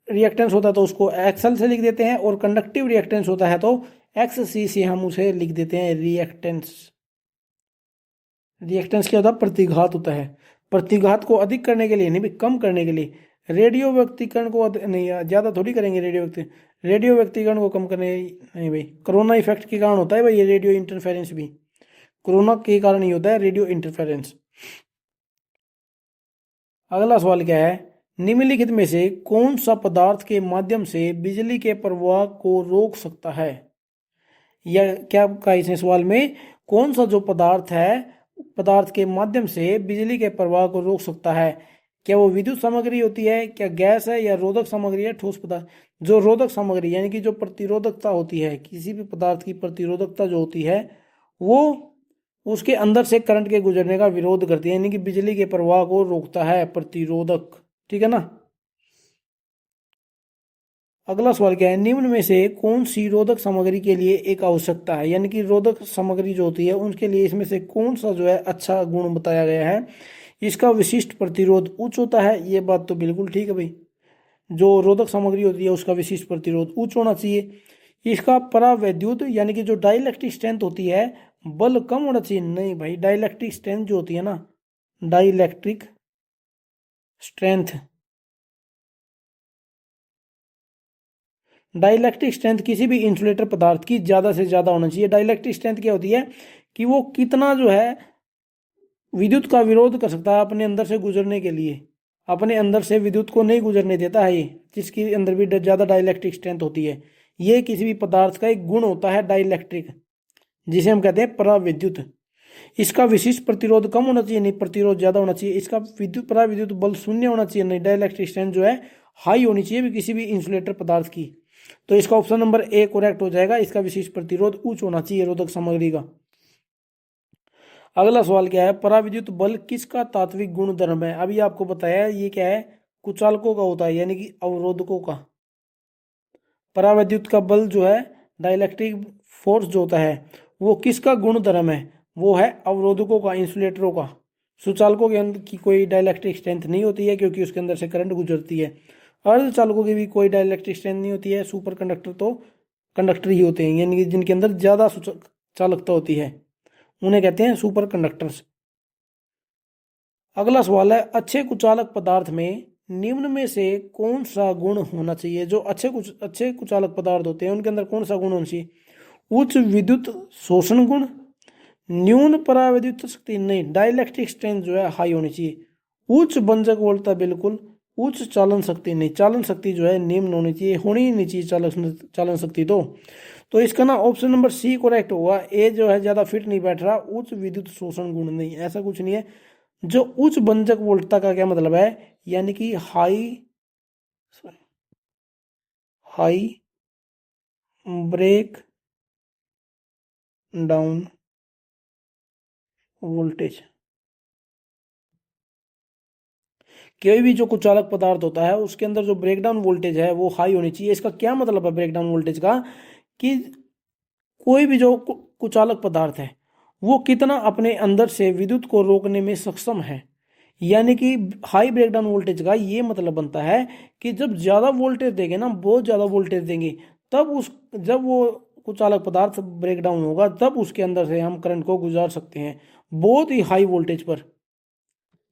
रिएक्टेंस होता है तो उसको एक्सएल से लिख देते हैं, और कंडक्टिव रिएक्टेंस होता है तो एक्ससी से हम उसे लिख देते हैं रिएक्टेंस। रिएक्टेंस क्या होता है? प्रतिघात होता है। प्रतिघात को अधिक करने के लिए नहीं, कम करने के लिए। रेडियो व्यक्तीकरण को नहीं, ज़्यादा थोड़ी करेंगे रेडियो व्यक्तीकरण को कम करने नहीं भाई, कोरोना इफेक्ट के कारण होता है भाई ये रेडियो इंटरफेरेंस भी, कोरोना के कारण ही होता है रेडियो इंटरफेरेंस। अगला सवाल क्या है, निम्नलिखित में से कौन सा पदार्थ के माध्यम से बिजली के प्रवाह को रोक सकता है? या क्या कहा इसने सवाल में, कौन सा जो पदार्थ के माध्यम से बिजली के प्रवाह को रोक सकता है? क्या वो विद्युत सामग्री होती है, क्या गैस है, या रोधक सामग्री है, ठोस पदार्थ? जो रोधक सामग्री यानी कि जो प्रतिरोधकता होती है, किसी भी पदार्थ की प्रतिरोधकता जो होती है वो उसके अंदर से करंट के गुजरने का विरोध करती है, यानी कि बिजली के प्रवाह को रोकता है प्रतिरोधक। ठीक है ना। अगला सवाल क्या है, निम्न में से कौन सी रोधक सामग्री के लिए एक आवश्यकता है? यानी कि रोधक सामग्री जो होती है उनके लिए इसमें से कौन सा जो है अच्छा गुण बताया गया है? इसका विशिष्ट प्रतिरोध उच्च होता है, ये बात तो बिल्कुल ठीक है भाई, जो रोधक सामग्री होती है उसका विशिष्ट प्रतिरोध उच्च होना चाहिए। इसका परावैद्युत यानी कि जो डाइलेक्ट्रिक स्ट्रेंथ होती है बल कम होना चाहिए। नहीं भाई, डाइलेक्ट्रिक स्ट्रेंथ जो होती है ना, डाइलेक्ट्रिक स्ट्रेंथ किसी भी इंसुलेटर पदार्थ की ज्यादा से ज्यादा होना चाहिए। डाइलेक्ट्रिक स्ट्रेंथ क्या होती है कि वो कितना जो है विद्युत का विरोध कर सकता है अपने अंदर से गुजरने के लिए, अपने अंदर से विद्युत को नहीं गुजरने देता है ये, जिसके अंदर भी ज्यादा डाइलेक्ट्रिक स्ट्रेंथ होती है। ये किसी भी पदार्थ का एक गुण होता है डाइलेक्ट्रिक, जिसे हम कहते हैं पराविद्युत। इसका विशिष्ट प्रतिरोध कम होना चाहिए, नहीं प्रतिरोध ज्यादा होना चाहिए। इसका पराविद्युत बल शून्य होना चाहिए, नहीं डाइलेक्ट्रिक स्ट्रेंथ जो है हाई होनी चाहिए किसी भी इंसुलेटर पदार्थ की। तो इसका ऑप्शन नंबर ए करेक्ट हो जाएगा, इसका विशिष्ट प्रतिरोध उच्च होना चाहिए रोधक सामग्री का। अगला सवाल क्या है, पराविद्युत बल किसका तात्विक गुणधर्म है? अभी आपको बताया ये क्या है, कुचालकों का होता है, यानी कि अवरोधकों का। पराविद्युत का बल जो है, डाइलेक्ट्रिक फोर्स जो होता है वो किसका गुणधर्म है? वो है अवरोधकों का, इंसुलेटरों का। सुचालकों के अंदर की कोई डाइलेक्ट्रिक स्ट्रेंथ नहीं होती है क्योंकि उसके अंदर से करंट गुजरती है। अर्धचालकों की भी कोई डाइलेक्ट्रिक स्ट्रेंथ नहीं होती है। सुपर कंडक्टर तो कंडक्टर ही होते हैं, यानी कि जिनके अंदर ज्यादा चालकता होती है उन्हें कहते हैं सुपर कंडक्टर्स। अगला सवाल है, अच्छे कुचालक पदार्थ में निम्न में से कौन सा गुण होना चाहिए? जो अच्छे कुचालक पदार्थ होते हैं उनके अंदर कौन सा गुण होना चाहिए? उच्च विद्युत शोषण गुण, न्यून परावैद्युत शक्ति, नहीं डाइलेक्ट्रिक स्ट्रेंथ जो है हाई होनी चाहिए, उच्च बंधक वोल्टता बिल्कुल, उच्च चालन शक्ति नहीं, चालन शक्ति जो है निम्न होनी चाहिए, होनी ही नहीं चाहिए चालन शक्ति। तो इसका ना ऑप्शन नंबर सी करेक्ट होगा। ए जो है ज्यादा फिट नहीं बैठ रहा, उच्च विद्युत शोषण गुण नहीं, ऐसा कुछ नहीं है। जो उच्च बंधक वोल्टता का क्या मतलब है, यानी कि हाई ब्रेक डाउन वोल्टेज। कोई भी जो कुचालक पदार्थ होता है उसके अंदर जो ब्रेकडाउन वोल्टेज है वो हाई होनी चाहिए। इसका क्या मतलब है ब्रेकडाउन वोल्टेज का, कि कोई भी जो कुचालक पदार्थ है वो कितना अपने अंदर से विद्युत को रोकने में सक्षम है। यानी कि हाई ब्रेकडाउन वोल्टेज का ये मतलब बनता है कि जब ज्यादा वोल्टेज देंगे ना, बहुत ज्यादा वोल्टेज देंगे, तब जब वो कुचालक पदार्थ ब्रेकडाउन होगा तब उसके अंदर से हम करंट को गुजार सकते हैं, बहुत ही हाई वोल्टेज पर।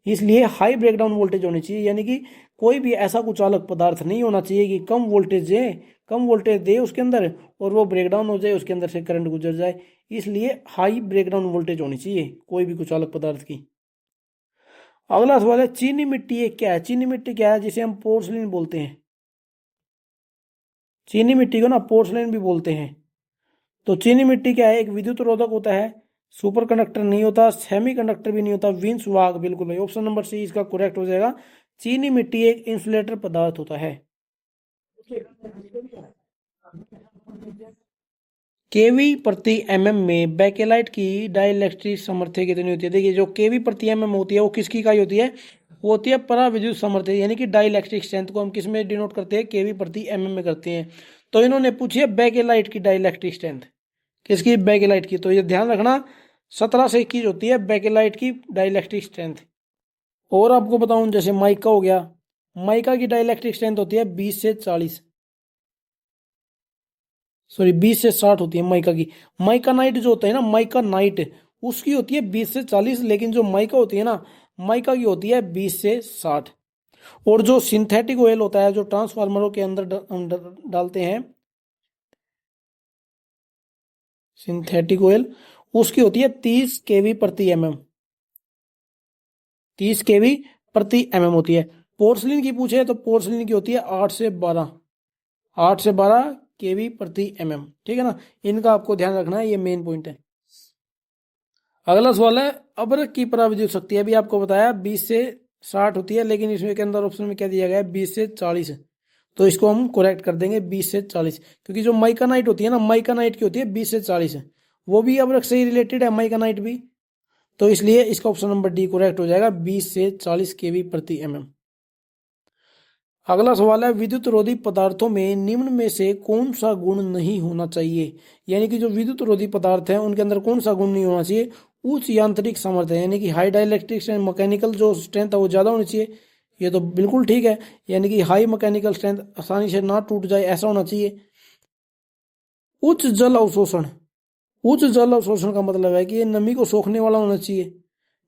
इसलिए हाई ब्रेकडाउन वोल्टेज होनी चाहिए, यानी कि कोई भी ऐसा कुचालक पदार्थ नहीं होना चाहिए कि कम वोल्टेज दे उसके अंदर और वो ब्रेकडाउन हो जाए, उसके अंदर से करंट गुजर जाए। इसलिए हाई ब्रेकडाउन वोल्टेज होनी चाहिए कोई भी कुचालक पदार्थ की। अगला सवाल है, चीनी मिट्टी एक क्या है? चीनी मिट्टी क्या है? जिसे हम पोर्सलिन बोलते हैं। चीनी मिट्टी को ना पोर्सलिन भी बोलते हैं। तो चीनी मिट्टी क्या है? एक विद्युत रोधक होता है, सुपर कंडक्टर नहीं होता, सेमी कंडक्टर भी नहीं होता, विंस वाहक बिल्कुल नहीं। ऑप्शन नंबर सी इसका करेक्ट हो जाएगा। चीनी मिट्टी एक इंसुलेटर पदार्थ होता है। केवी प्रति एमएम में बेकेलाइट की डाइलेक्ट्रिक सामर्थ्य कितनी होती है? देखिए, जो केवी प्रति एमएम होती है वो किसकी इकाई होती है? वो होती है पराविद्युत सामर्थ्य, यानी कि डाइलेक्ट्रिक स्ट्रेंथ को हम किस में डिनोट करते हैं? केवी प्रति एमएम में करते हैं। तो इन्होंने पूछी है बेकेलाइट की डाइलेक्ट्रिक स्ट्रेंथ। किसकी? बेकेलाइट की। तो ये ध्यान रखना, 17 से 21 होती है बेकेलाइट की डाइलेक्ट्रिक स्ट्रेंथ। और आपको बताऊं, जैसे माइका हो गया, माइका की डाइलेक्ट्रिक स्ट्रेंथ होती है 20 से 40, सॉरी 20 से 60 होती है माइका की। माइका नाइट जो होता है ना, माइका नाइट, उसकी होती है 20 से 40, लेकिन जो माइका होती है ना, माइका की होती है 20 से 60। और जो सिंथेटिक ऑयल होता है, जो ट्रांसफार्मरों के अंदर हम डालते हैं, सिंथेटिक ऑयल, उसकी होती है 30 केवी प्रति एमएम। 30 केवी प्रति एमएम होती है। पोर्सलिन की पूछे तो पोर्सलिन की होती है 8 से 12 केवी प्रति एमएम। ठीक है ना, इनका आपको ध्यान रखना है, ये मेन पॉइंट है। अगला सवाल है, अब्रक की पराविद्युत शक्ति अभी आपको बताया 20 से 60 होती है, लेकिन इसमें के अंदर ऑप्शन में क्या दिया गया है? 20 से 40। तो इसको हम करेक्ट कर देंगे 20 से 40, क्योंकि जो माइकानाइट होती है ना, माइकानाइट की होती है 20 से 40, वो भी अब्रक से ही रिलेटेड है, माइकानाइट भी। तो इसलिए इसका ऑप्शन नंबर डी करेक्ट हो जाएगा, 20 से 40 केवी प्रति एमएम। अगला सवाल है, विद्युत रोधी पदार्थों में निम्न में से कौन सा गुण नहीं होना चाहिए? यानी कि जो विद्युत रोधी पदार्थ है उनके अंदर कौन सा गुण नहीं होना चाहिए? उच्च यांत्रिक सामर्थ्य, यानी कि हाई डाइलेक्ट्रिक एंड मैकेनिकल जो स्ट्रेंथ है वो ज्यादा होनी चाहिए। ये तो बिल्कुल ठीक है, यानी कि हाई मैकेनिकल स्ट्रेंथ, आसानी से ना टूट जाए ऐसा होना चाहिए। उच्च जल अवशोषण, उच्च जल अवशोषण का मतलब है कि ये नमी को सोखने वाला होना चाहिए।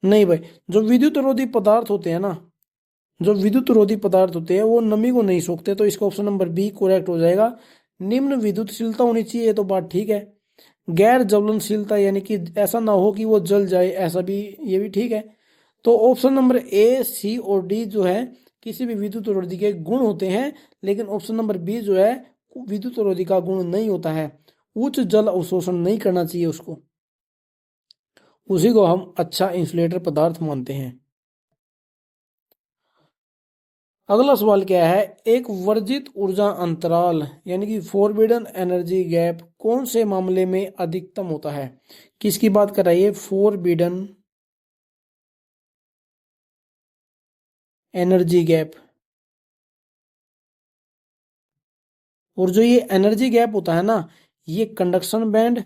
नहीं भाई, जो विद्युत रोधी पदार्थ होते हैं ना, जो विद्युत रोधी पदार्थ होते हैं वो नमी को नहीं सोखते। तो इसका ऑप्शन नंबर बी करेक्ट हो जाएगा। निम्न विद्युतशीलता होनी चाहिए, ये तो बात ठीक है। गैर ज्वलनशीलता, यानी कि ऐसा ना हो कि वो जल जाए, ऐसा भी, ये भी ठीक है। तो ऑप्शन नंबर ए, सी और डी जो है किसी भी विद्युत रोधी के गुण होते हैं, लेकिन ऑप्शन नंबर बी जो है विद्युत रोधी का गुण नहीं होता है। उच्च जल अवशोषण नहीं करना चाहिए उसको, उसी को हम अच्छा इंसुलेटर पदार्थ मानते हैं। अगला सवाल क्या है, एक वर्जित ऊर्जा अंतराल यानी कि फॉरबिडन एनर्जी गैप कौन से मामले में अधिकतम होता है? किसकी बात कर रही है? Forbidden energy gap. और जो ये एनर्जी गैप होता है ना, ये कंडक्शन बैंड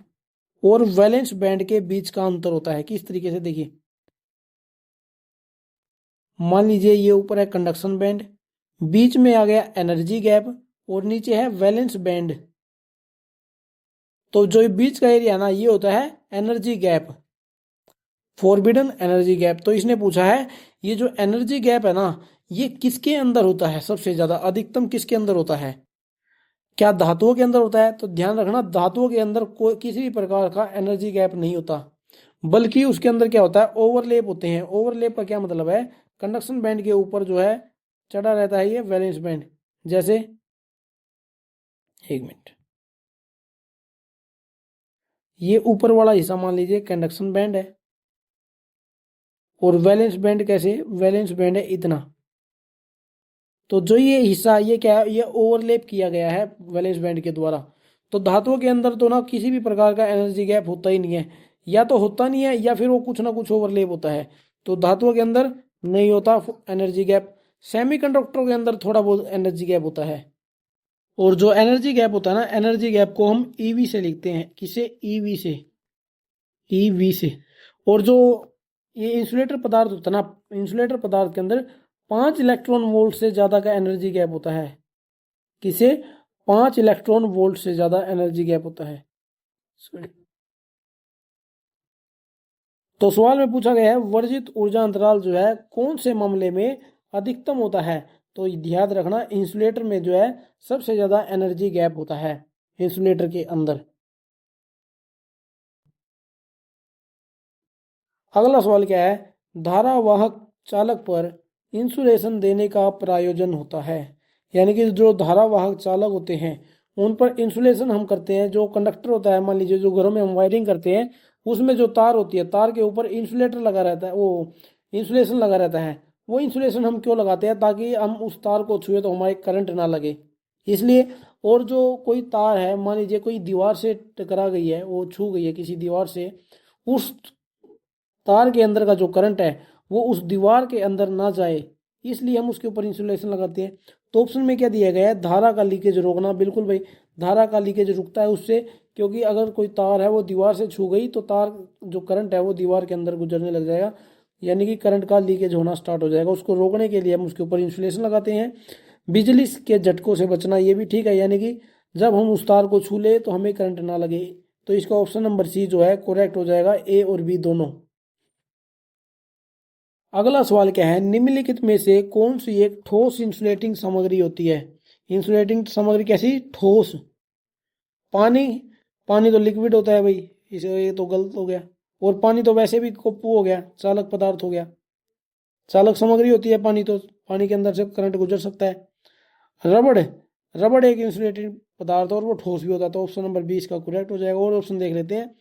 और वैलेंस बैंड के बीच का अंतर होता है। किस तरीके से? देखिए, मान लीजिए ये ऊपर है कंडक्शन बैंड, बीच में आ गया एनर्जी गैप और नीचे है वैलेंस बैंड। तो जो बीच का एरिया ना, ये होता है energy gap, forbidden energy gap. तो इसने पूछा है ये जो एनर्जी गैप है ना, ये किसके अंदर होता है? सबसे ज्यादा अधिकतम किसके अंदर होता है? क्या धातुओं के अंदर होता है? तो ध्यान रखना, धातुओं के अंदर कोई किसी भी प्रकार का एनर्जी गैप नहीं होता, बल्कि उसके अंदर क्या होता है? ओवरलेप होते हैं। ओवरलेप का क्या मतलब है? कंडक्शन बैंड के ऊपर जो है चढ़ा रहता है ये वैलेंस बैंड। जैसे, एक मिनट, ये ऊपर वाला हिस्सा मान लीजिए कंडक्शन बैंड है, और वैलेंस बैंड कैसे? वैलेंस बैंड है इतना। तो जो ये हिस्सा, ये क्या है? ये ओवरलेप किया गया है वैलेंस बैंड के द्वारा। तो धातुओं के अंदर तो ना किसी भी प्रकार का एनर्जी गैप होता ही नहीं है, या तो होता नहीं है या फिर वो कुछ ना कुछ ओवरलेप होता है। तो धातुओं के अंदर नहीं होता एनर्जी गैप। सेमीकंडक्टरों के अंदर थोड़ा बहुत एनर्जी गैप होता है। और जो एनर्जी गैप होता है ना, एनर्जी गैप को हम ईवी से लिखते हैं। किसे? ईवी से, ईवी से। और जो ये इंसुलेटर पदार्थ होता है ना, इंसुलेटर पदार्थ के अंदर 5 इलेक्ट्रॉन वोल्ट से ज्यादा का एनर्जी गैप होता है। किसे? 5 इलेक्ट्रॉन वोल्ट से ज्यादा एनर्जी गैप होता है। तो सवाल में पूछा गया है वर्जित ऊर्जा अंतराल जो है कौन से मामले में अधिकतम होता है? तो ध्यान रखना इंसुलेटर में जो है सबसे ज़्यादा एनर्जी गैप होता है इंसुलेटर के अंदर। अगला सवाल क्या है, धारावाहक चालक पर इंसुलेशन देने का प्रयोजन होता है। यानी कि जो धारावाहक चालक होते हैं उन पर इंसुलेशन हम करते हैं। जो कंडक्टर होता है, मान लीजिए जो घरों में हम वायरिंग करते हैं, उसमें जो तार होती है, तार के ऊपर इंसुलेटर लगा रहता है, वो इंसुलेशन लगा रहता है। वो इंसुलेशन हम क्यों लगाते हैं, ताकि हम उस तार को छुए तो हमारे करंट ना लगे, इसलिए। और जो कोई तार है, मान लीजिए कोई दीवार से टकरा गई है, वो छू गई है किसी दीवार से, उस तार के अंदर का जो करंट है वो उस दीवार के अंदर ना जाए, इसलिए हम उसके ऊपर इंसुलेशन लगाते हैं। तो ऑप्शन में क्या दिया गया है, धारा का लीकेज रोकना। बिल्कुल भाई, धारा का लीकेज रुकता है उससे, क्योंकि अगर कोई तार है वो दीवार से छू गई तो तार जो करंट है वो दीवार के अंदर गुजरने लग जाएगा, यानी कि करंट का लीकेज होना स्टार्ट हो जाएगा। उसको रोकने के लिए हम उसके ऊपर इंसुलेशन लगाते हैं। बिजली के झटकों से बचना, ये भी ठीक है, यानी कि जब हम उस तार को छू ले तो हमें करंट ना लगे। तो इसका ऑप्शन नंबर सी जो है करेक्ट हो जाएगा, ए और बी दोनों। अगला सवाल क्या है, निम्नलिखित में से कौन सी एक ठोस इंसुलेटिंग सामग्री होती है। इंसुलेटिंग सामग्री कैसी, ठोस। पानी, पानी तो लिक्विड होता है भाई, इसे ये तो गलत हो गया। और पानी तो वैसे भी वो हो गया, चालक पदार्थ हो गया, चालक सामग्री होती है पानी, तो पानी के अंदर से करंट गुजर सकता है। रबड़, रबड़ एक इंसुलेटिंग पदार्थ और वो ठोस भी होता है, तो ऑप्शन नंबर 20 का करेक्ट हो जाएगा। और ऑप्शन देख लेते हैं,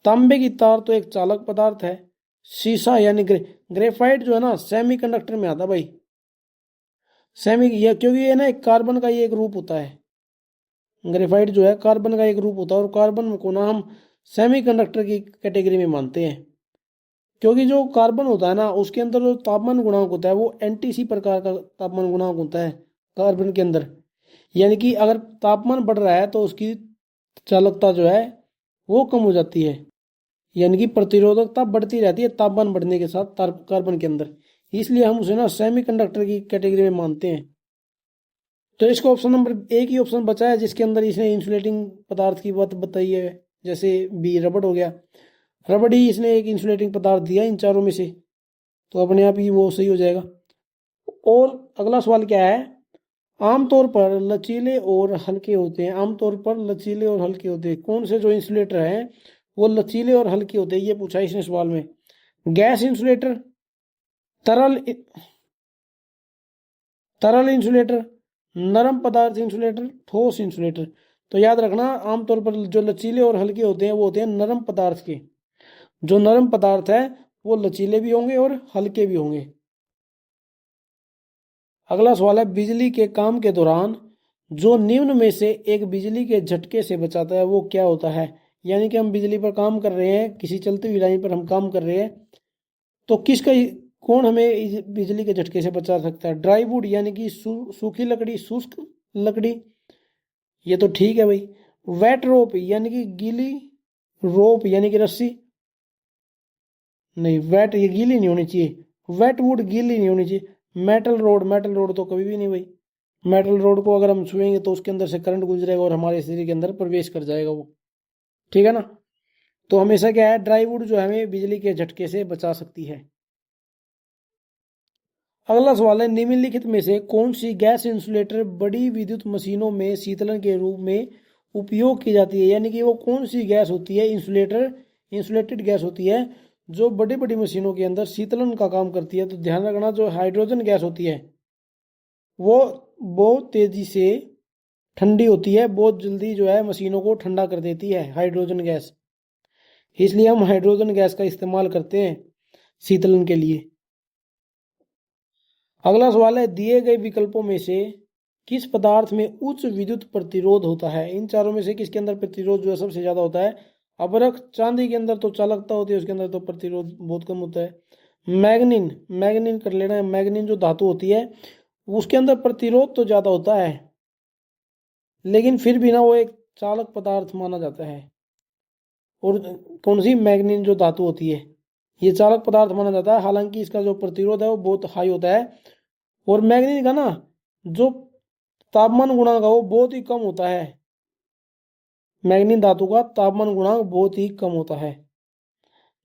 तांबे की तार तो एक चालक पदार्थ है। शीशा यानी ग्रेफाइट जो है ना सेमीकंडक्टर में आता भाई, सेमी, ये क्योंकि ये ना एक कार्बन का ये एक रूप होता है। ग्रेफाइट जो है कार्बन का एक रूप होता है, और कार्बन को ना हम सेमीकंडक्टर की कैटेगरी में मानते हैं। क्योंकि जो कार्बन होता है ना उसके अंदर जो तापमान गुणांक होता है वो एनटीसी प्रकार का तापमान गुणांक होता है कार्बन के अंदर। यानी कि अगर तापमान बढ़ रहा है तो उसकी चालकता जो है वो कम हो जाती है, यानी कि प्रतिरोधकता बढ़ती रहती है तापमान बढ़ने के साथ कार्बन के अंदर, इसलिए हम उसे ना सेमीकंडक्टर की कैटेगरी में मानते हैं। तो इसका ऑप्शन नंबर एक ही ऑप्शन बचा है जिसके अंदर इसने इंसुलेटिंग पदार्थ की बात बताई है, जैसे बी रबड़ हो गया। रबड़ ही इसने एक इंसुलेटिंग पदार्थ दिया इन चारों में से, तो अपने आप ही वो सही हो जाएगा। और अगला सवाल क्या है, आमतौर पर लचीले और हल्के होते हैं। आमतौर पर लचीले और हल्के होते हैं, कौन से जो इंसुलेटर हैं वो लचीले और हल्के होते हैं, ये पूछा इसने सवाल में। गैस इंसुलेटर, तरल तरल इंसुलेटर, नरम पदार्थ इंसुलेटर, ठोस इंसुलेटर। तो याद रखना आमतौर पर जो लचीले और हल्के होते हैं वो होते हैं नरम पदार्थ के। जो नरम पदार्थ है वो लचीले भी होंगे और हल्के भी होंगे। अगला सवाल है, बिजली के काम के दौरान जो निम्न में से एक बिजली के झटके से बचाता है वो क्या होता है। यानी कि हम बिजली पर काम कर रहे हैं, किसी चलती हुई लाइन पर हम काम कर रहे हैं, तो किसका, कौन हमें बिजली के झटके से बचा सकता है। ड्राई वुड यानी कि सूखी लकड़ी, शुष्क लकड़ी, ये तो ठीक है भाई। वेट रोप यानी कि गीली रोप यानी कि रस्सी, नहीं वेट ये गीली नहीं होनी चाहिए। वेट वुड गीली नहीं होनी चाहिए। मेटल रोड, मेटल रोड तो कभी भी नहीं भाई। मेटल रोड को अगर हम छुएंगे तो उसके अंदर से करंट गुजरेगा और हमारे शरीर के अंदर प्रवेश कर जाएगा वो, ठीक है ना। तो हमेशा क्या है, ड्राई वुड जो हमें बिजली के झटके से बचा सकती है। अगला सवाल है, निम्नलिखित में से कौन सी गैस इंसुलेटर बड़ी विद्युत मशीनों में शीतलन के रूप में उपयोग की जाती है। यानी कि वो कौन सी गैस होती है, इंसुलेटेड गैस होती है जो बड़ी बड़ी मशीनों के अंदर शीतलन का काम करती है। तो ध्यान रखना, जो हाइड्रोजन गैस होती है वो बहुत तेजी से ठंडी होती है, बहुत जल्दी जो है मशीनों को ठंडा कर देती है हाइड्रोजन गैस, इसलिए हम हाइड्रोजन गैस का इस्तेमाल करते हैं शीतलन के लिए। अगला सवाल है, दिए गए विकल्पों में से किस पदार्थ में उच्च विद्युत प्रतिरोध होता है। इन चारों में से किसके अंदर प्रतिरोध जो है सबसे ज्यादा होता है। अभ्रक, चांदी के अंदर तो चालकता होती है, उसके अंदर तो प्रतिरोध बहुत कम होता है। मैग्नीन, मैग्नीन कर लेना है, मैग्नीन जो धातु होती है उसके अंदर प्रतिरोध तो ज्यादा होता है, लेकिन फिर भी ना वो एक चालक पदार्थ माना जाता है। और कौन सी, मैग्नीन जो धातु होती है ये चालक पदार्थ माना जाता है, हालांकि इसका जो प्रतिरोध है वो बहुत हाई होता है। और मैग्नीन का ना जो तापमान गुणांक है वो बहुत ही कम होता है। मैग्नीन धातु का तापमान गुणांक बहुत ही कम होता है।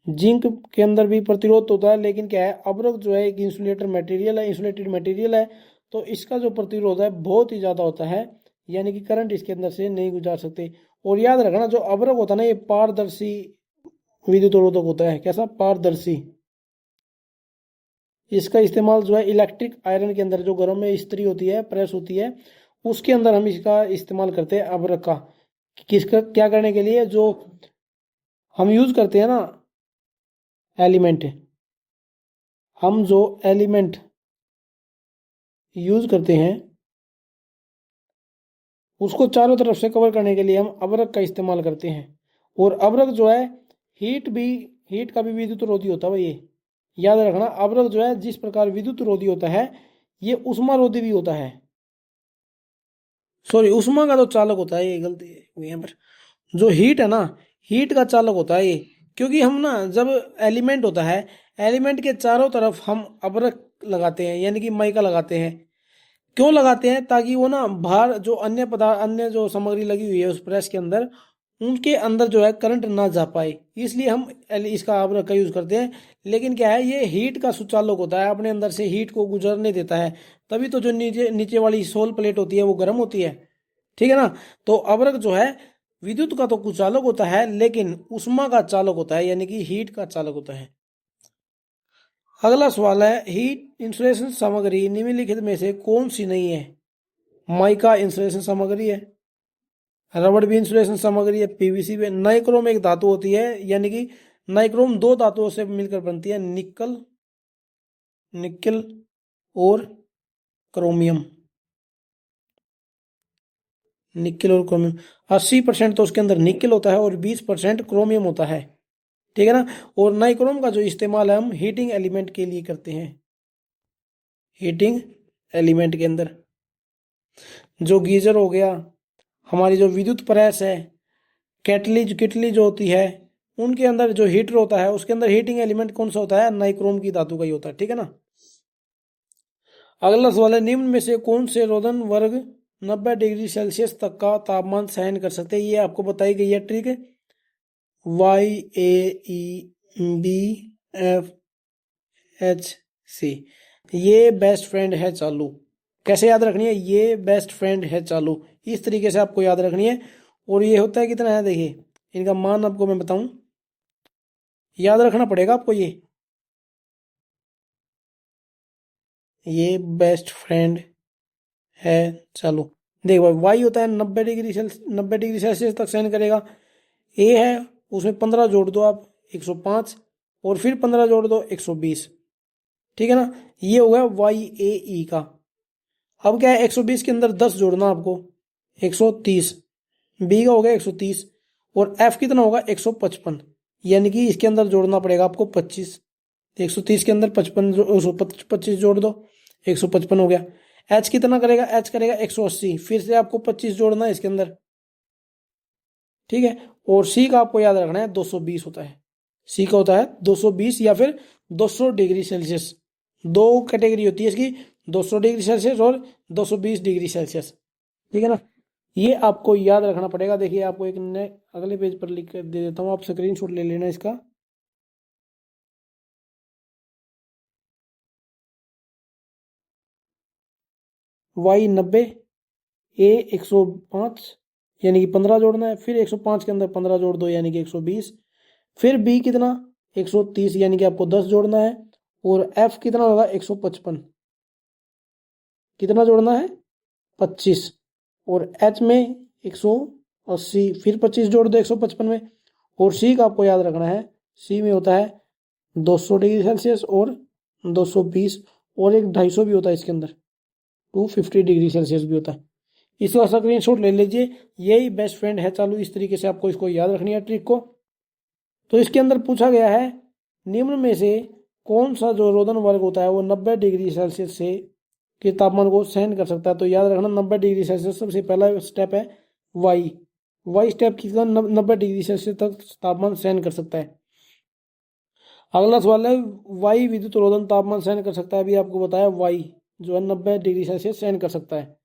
जिंक के अंदर भी प्रतिरोध होता है, लेकिन क्या है, अभ्रक जो है एक इंसुलेटर मटेरियल है, इंसुलेटेड मटेरियल है, तो इसका जो प्रतिरोध है बहुत ही ज़्यादा होता है, यानी कि करंट इसके अंदर से नहीं गुजार सकते। और याद रखना जो अवरक होता है ना, ये पारदर्शी विद्युत रोधक होता है। कैसा? पारदर्शी। इसका इस्तेमाल जो है इलेक्ट्रिक आयरन के अंदर, जो घरों में इस्त्री होती है, प्रेस होती है, उसके अंदर हम इसका इस्तेमाल करते हैं अवरक का। किसका? क्या करने के लिए? जो हम यूज करते हैं ना एलिमेंट, हम जो एलिमेंट यूज करते हैं उसको चारों तरफ से कवर करने के लिए हम अवरक का इस्तेमाल करते हैं। और अवरक जो है हीट का भी विद्युत रोधी होता है भाई। ये याद रखना, अवरक जो है जिस प्रकार विद्युत रोधी होता है, ये उष्मा रोधी भी होता है। सॉरी, उष्मा का तो चालक होता है, ये गलती हुई यहाँ पर। जो हीट है ना, हीट का चालक होता है ये। क्योंकि हम ना जब एलिमेंट होता है, एलिमेंट के चारों तरफ हम अवरक लगाते हैं, यानी कि माइका लगाते हैं। क्यों लगाते हैं? ताकि वो ना बाहर जो अन्य पदार्थ, अन्य जो सामग्री लगी हुई है उस प्रेस के अंदर, उनके अंदर जो है करंट ना जा पाए, इसलिए हम इसका आवरक का यूज करते हैं। लेकिन क्या है, ये हीट का सुचालक होता है, अपने अंदर से हीट को गुजरने देता है। तभी तो जो नीचे नीचे वाली सोल प्लेट होती है वो गर्म होती है। ठीक है ना? तो आवरक जो है विद्युत का तो कुचालक होता है, लेकिन उष्मा का चालक होता है, यानी कि हीट का चालक होता है। अगला सवाल है, हीट इंसुलेशन सामग्री निम्नलिखित में से कौन सी नहीं है? माइका इंसुलेशन सामग्री है, रबड़ भी इंसुलेशन सामग्री है, पीवीसी भी। नाइक्रोम एक धातु होती है, यानी कि नाइक्रोम दो धातुओं से मिलकर बनती है, निकल निकल और क्रोमियम। निकल और क्रोमियम 80% तो उसके अंदर निकल होता है और 20% क्रोमियम होता है। ठीक है ना? और नाइक्रोम का जो इस्तेमाल है हम हीटिंग एलिमेंट के लिए करते हैं। हीटिंग एलिमेंट के अंदर जो गीजर हो गया, हमारी जो विद्युत प्रेस है, केटली किटली जो होती है, उनके अंदर जो हीटर होता है उसके अंदर हीटिंग एलिमेंट कौन सा होता है? नाइक्रोम की धातु का ही होता है। ठीक है ना? अगला सवाल है, निम्न में से कौन से रोधन वर्ग 90 डिग्री सेल्सियस तक का तापमान सहन कर सकते हैं? ये आपको बताई गई है ट्रिक। YAEBFHC, ये बेस्ट फ्रेंड है चालू। कैसे याद रखनी है? ये बेस्ट फ्रेंड है चालू, इस तरीके से आपको याद रखनी है। और ये होता है कितना है, देखिए इनका मान आपको मैं बताऊं, याद रखना पड़ेगा आपको। ये बेस्ट फ्रेंड है चालू। देखो भाई, वाई होता है 90 डिग्री सेल्सियस तक सहन करेगा। ए है, उसमें 15 जोड़ दो आप, 105, और फिर 15 जोड़ दो, 120। ठीक है ना? ये हो गया वाई ए ई का। अब क्या है, 120 के अंदर 10 जोड़ना आपको, 130। बी का हो गया 130, और एफ कितना होगा? 155, यानी कि इसके अंदर जोड़ना पड़ेगा आपको 25। 130 के अंदर 55 25 जोड़ दो, 155 हो गया। एच कितना करेगा? एच करेगा 180, फिर से आपको 25 जोड़ना है इसके अंदर। ठीक है? और सी का आपको याद रखना है 220 होता है। सी का होता है 220 या फिर 200 डिग्री सेल्सियस। दो कैटेगरी होती है इसकी, 200 डिग्री सेल्सियस और 220 डिग्री सेल्सियस। ठीक है ना? ये आपको याद रखना पड़ेगा। देखिए आपको एक नए अगले पेज पर लिख कर दे देता हूँ, आप स्क्रीनशॉट ले लेना इसका। वाई 90, ए 105, यानी कि 15 जोड़ना है, फिर 105 के अंदर 15 जोड़ दो, यानी कि 120। फिर बी कितना? 130, यानी कि आपको 10 जोड़ना है। और एफ कितना होगा? 155, कितना जोड़ना है? 25। और एच में 180, फिर 25 जोड़ दो 155 में। और सी का आपको याद रखना है, सी में होता है 200 डिग्री सेल्सियस और 220, और एक 250 भी होता है इसके अंदर, 250 डिग्री सेल्सियस भी होता है। इसका स्क्रीनशॉट ले लीजिए। यही बेस्ट फ्रेंड है चालू, इस तरीके से आपको इसको याद रखनी है ट्रिक को। तो इसके अंदर पूछा गया है, निम्न में से कौन सा जो रोधन वर्ग होता है वो 90 डिग्री सेल्सियस से के तापमान को सहन कर सकता है? तो याद रखना 90 डिग्री सेल्सियस सबसे पहला स्टेप है वाई। वाई स्टेप की 90 डिग्री सेल्सियस तक तापमान सहन कर सकता है। अगला सवाल है, वाई विद्युत रोधन तापमान सहन कर सकता है? अभी आपको बताया वाई जो है 90 डिग्री सेल्सियस सहन कर सकता है।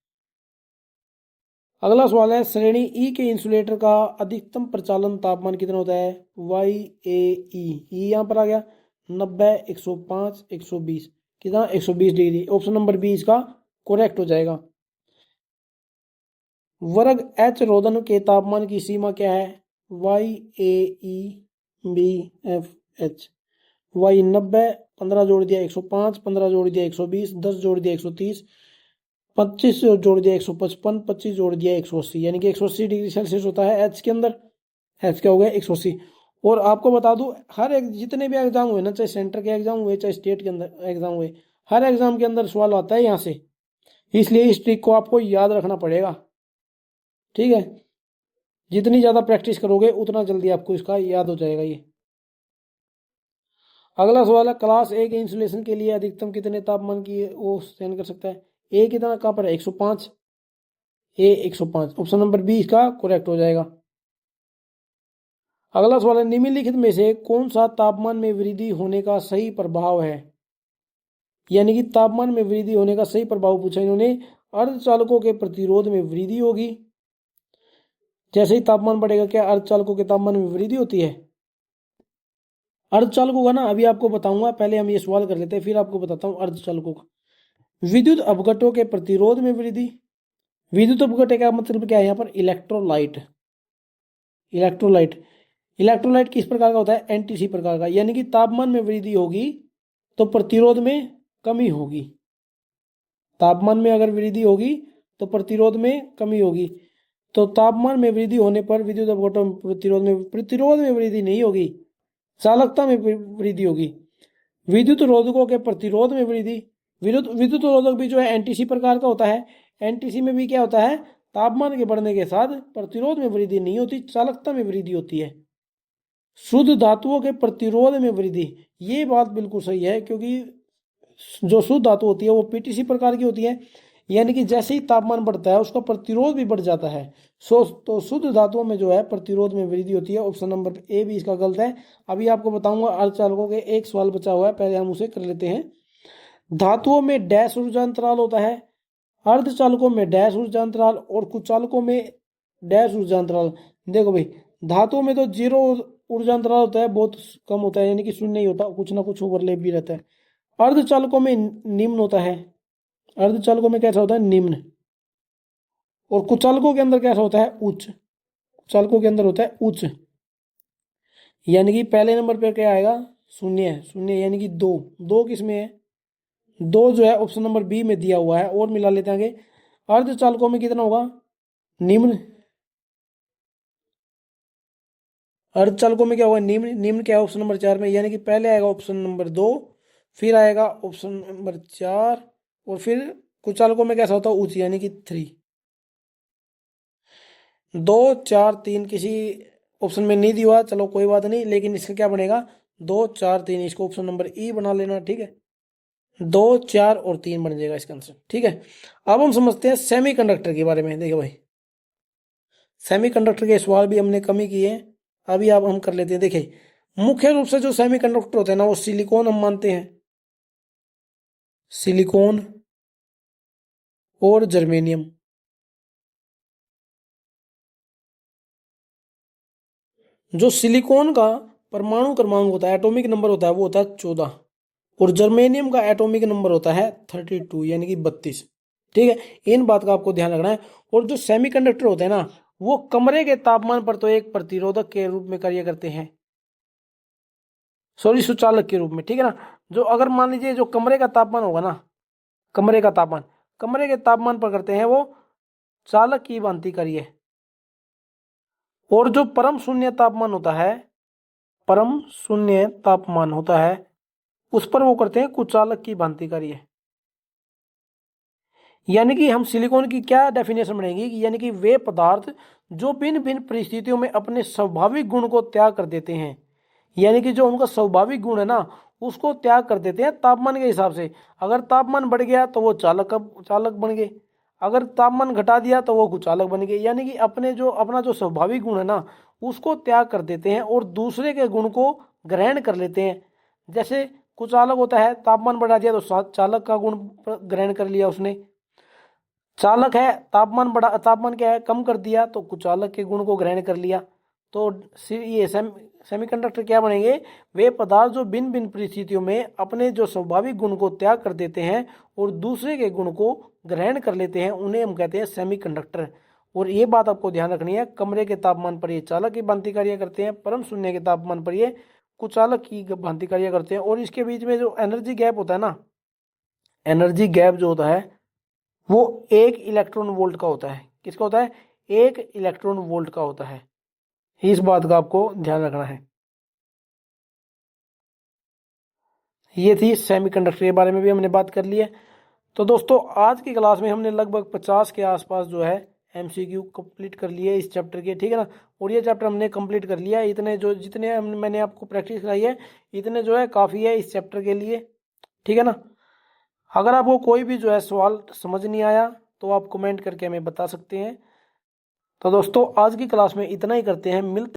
अगला सवाल है, श्रेणी ई के इंसुलेटर का अधिकतम प्रचालन तापमान कितना होता है? वाई ए ई यहाँ पर आ गया 90, 105, 120, कितना? 120 डिग्री। ऑप्शन नंबर बी इसका करेक्ट हो जाएगा। वर्ग एच रोधन के तापमान की सीमा क्या है? Y A E B F H. Y 90, 15 जोड़ दिया 105, 15 जोड़ दिया 120, 10 जोड़ दिया 130, 25 जोड़ दिया 155, 25 जोड़ दिया 180, यानी कि 180 डिग्री सेल्सियस होता है एच के अंदर। एच क्या हो गया? 180। और आपको बता दूं, हर एक जितने भी एग्जाम हुए ना, चाहे सेंटर के एग्जाम हुए चाहे स्टेट के अंदर एग्जाम हुए, हर एग्जाम के अंदर सवाल आता है यहाँ से, इसलिए इस ट्रिक को आपको याद रखना पड़ेगा। ठीक है, जितनी ज्यादा प्रैक्टिस करोगे उतना जल्दी आपको इसका याद हो जाएगा ये। अगला सवाल है, क्लास ए के इंसुलेशन के लिए अधिकतम कितने तापमान की वो सहन कर सकता है? ए कितना कहाँ पर है? 105। ए 105, ऑप्शन नंबर बी इसका करेक्ट हो जाएगा। अगला सवाल है, निम्नलिखित में से कौन सा तापमान में वृद्धि होने का सही प्रभाव है? यानी कि तापमान में वृद्धि होने का सही प्रभाव पूछा इन्होंने। अर्धचालकों के प्रतिरोध में वृद्धि होगी। जैसे ही तापमान बढ़ेगा क्या अर्धचालकों के तापमान में वृद्धि होती है? अर्धचालकों का ना अभी आपको बताऊंगा, पहले हम ये सवाल कर लेते हैं फिर आपको बताता हूँ अर्धचालकों का। विद्युत अपघट्टों के प्रतिरोध में वृद्धि। विद्युत अपघट्ट का मतलब क्या है यहाँ पर? इलेक्ट्रोलाइट। इलेक्ट्रोलाइट इलेक्ट्रोलाइट किस प्रकार का होता है? एनटीसी प्रकार का। यानी कि तापमान में वृद्धि होगी तो प्रतिरोध में कमी होगी। तापमान में अगर वृद्धि होगी तो प्रतिरोध में कमी होगी। तो तापमान में वृद्धि होने पर विद्युत अपघट्टों प्रतिरोध में वृद्धि नहीं होगी, चालकता में वृद्धि होगी। विद्युत रोधकों के प्रतिरोध में वृद्धि। विद्युत रोधक भी जो है एनटीसी प्रकार का होता है। एनटीसी में भी क्या होता है? तापमान के बढ़ने के साथ प्रतिरोध में वृद्धि नहीं होती, चालकता में वृद्धि होती है। शुद्ध धातुओं के प्रतिरोध में वृद्धि, ये बात बिल्कुल सही है, क्योंकि जो शुद्ध धातु होती है वो पीटीसी प्रकार की होती है, यानी कि जैसे ही तापमान बढ़ता है उसका प्रतिरोध भी बढ़ जाता है। तो शुद्ध धातुओं में जो है प्रतिरोध में वृद्धि होती है। ऑप्शन नंबर ए भी इसका गलत है। अभी आपको बताऊंगा अर्धचालकों के एक सवाल बचा हुआ है, पहले हम उसे कर लेते हैं। धातुओं में डैश ऊर्जा अंतराल होता है, अर्धचालकों में डैश ऊर्जा अंतराल और कुचालकों में डैश ऊर्जा अंतराल। देखो भाई, धातुओं में तो 0 ऊर्जा अंतराल होता है, बहुत कम होता है, यानी कि शून्य नहीं होता, कुछ ना कुछ ओवरलैप भी रहता है। अर्धचालकों में निम्न होता है। अर्धचालकों में कैसा होता है? निम्न। और कुचालकों के अंदर कैसा होता है? उच्च। कुचालकों के अंदर होता है उच्च। यानी कि पहले नंबर पर क्या आएगा? शून्य है। शून्य यानी कि 2। 2 किस में है? 2 जो है ऑप्शन नंबर बी में दिया हुआ है। और मिला लेते हैं आगे। अर्धचालकों में कितना होगा? निम्न। अर्धचालकों में क्या होगा? निम्न। निम्न क्या है ऑप्शन नंबर 4 में? यानी कि पहले आएगा ऑप्शन नंबर 2, फिर आएगा ऑप्शन नंबर 4, और फिर कुचालकों में कैसा होता है? उच्च, यानी कि 3। 2, 4, 3 किसी ऑप्शन में नहीं दिया, चलो कोई बात नहीं, लेकिन इसका क्या बनेगा? 2, 4, 3, इसको ऑप्शन नंबर ई बना लेना। ठीक है, 2, 4 और 3 बन जाएगा इसका आंसर। ठीक है, अब हम समझते हैं सेमीकंडक्टर के बारे में। देखो भाई, सेमीकंडक्टर के सवाल भी हमने कम ही किए हैं, अभी अब हम कर लेते हैं। देखिए, मुख्य रूप से जो सेमीकंडक्टर होते हैं ना, वो सिलिकॉन हम मानते हैं, सिलिकॉन और जर्मेनियम। जो सिलिकॉन का परमाणु क्रमांक होता है, एटॉमिक नंबर होता है, वो होता है 14, और जर्मेनियम का एटॉमिक नंबर होता है 32, यानी कि 32। ठीक है, इन बात का आपको ध्यान रखना है। और जो सेमीकंडक्टर होते हैं ना, वो कमरे के तापमान पर तो एक प्रतिरोधक के रूप में कार्य करते हैं, सॉरी सुचालक के रूप में। ठीक है ना, जो अगर मान लीजिए जो कमरे का तापमान होगा ना, कमरे के तापमान पर करते हैं वो चालक की भांति कार्य। और जो परम शून्य तापमान होता है उस पर वो करते हैं कुचालक की भांति कार्य। यानी कि हम सिलिकॉन की क्या डेफिनेशन बनेगी, यानी कि वे पदार्थ जो भिन्न भिन्न परिस्थितियों में अपने स्वाभाविक गुण को त्याग कर देते हैं, यानी कि जो उनका स्वाभाविक गुण है ना उसको त्याग कर देते हैं तापमान के हिसाब से। अगर तापमान बढ़ गया तो वो चालक बन गए, अगर तापमान घटा दिया तो वो कुचालक बन गए। यानी कि अपना जो स्वाभाविक गुण है ना उसको त्याग कर देते हैं और दूसरे के गुण को ग्रहण कर लेते हैं। जैसे कुचालक होता है, तापमान बढ़ा दिया तो चालक का गुण ग्रहण कर लिया उसने। चालक है, तापमान क्या है, कम कर दिया तो कुचालक के गुण को ग्रहण कर लिया। तो ये सेमीकंडक्टर क्या बनेंगे? वे पदार्थ जो भिन्न भिन्न परिस्थितियों में अपने जो स्वाभाविक गुण को त्याग कर देते हैं और दूसरे के गुण को ग्रहण कर लेते हैं, उन्हें हम कहते हैं सेमीकंडक्टर। और ये बात आपको ध्यान रखनी है, कमरे के तापमान पर ये चालक की भांति कार्य करते हैं, परम शून्य के तापमान पर ये कुचालक की भांति कार्य करते हैं। और इसके बीच में जो एनर्जी गैप होता है ना, एनर्जी गैप जो होता है वो 1 इलेक्ट्रॉन वोल्ट का होता है। किसका होता है? 1 इलेक्ट्रॉन वोल्ट का होता है। इस बात का आपको ध्यान रखना है। ये थी सेमीकंडक्टर के बारे में भी हमने बात कर ली है। तो दोस्तों आज की क्लास में हमने लगभग 50 के आसपास जो है एमसीक्यू कंप्लीट कर लिए इस चैप्टर के, ठीक है ना। और ये चैप्टर हमने कंप्लीट कर लिया। इतने जो जितने मैंने आपको प्रैक्टिस कराई है इतने जो है काफ़ी है इस चैप्टर के लिए, ठीक है ना। अगर आपको कोई भी जो है सवाल समझ नहीं आया तो आप कमेंट करके हमें बता सकते हैं। तो दोस्तों आज की क्लास में इतना ही करते हैं, मिलते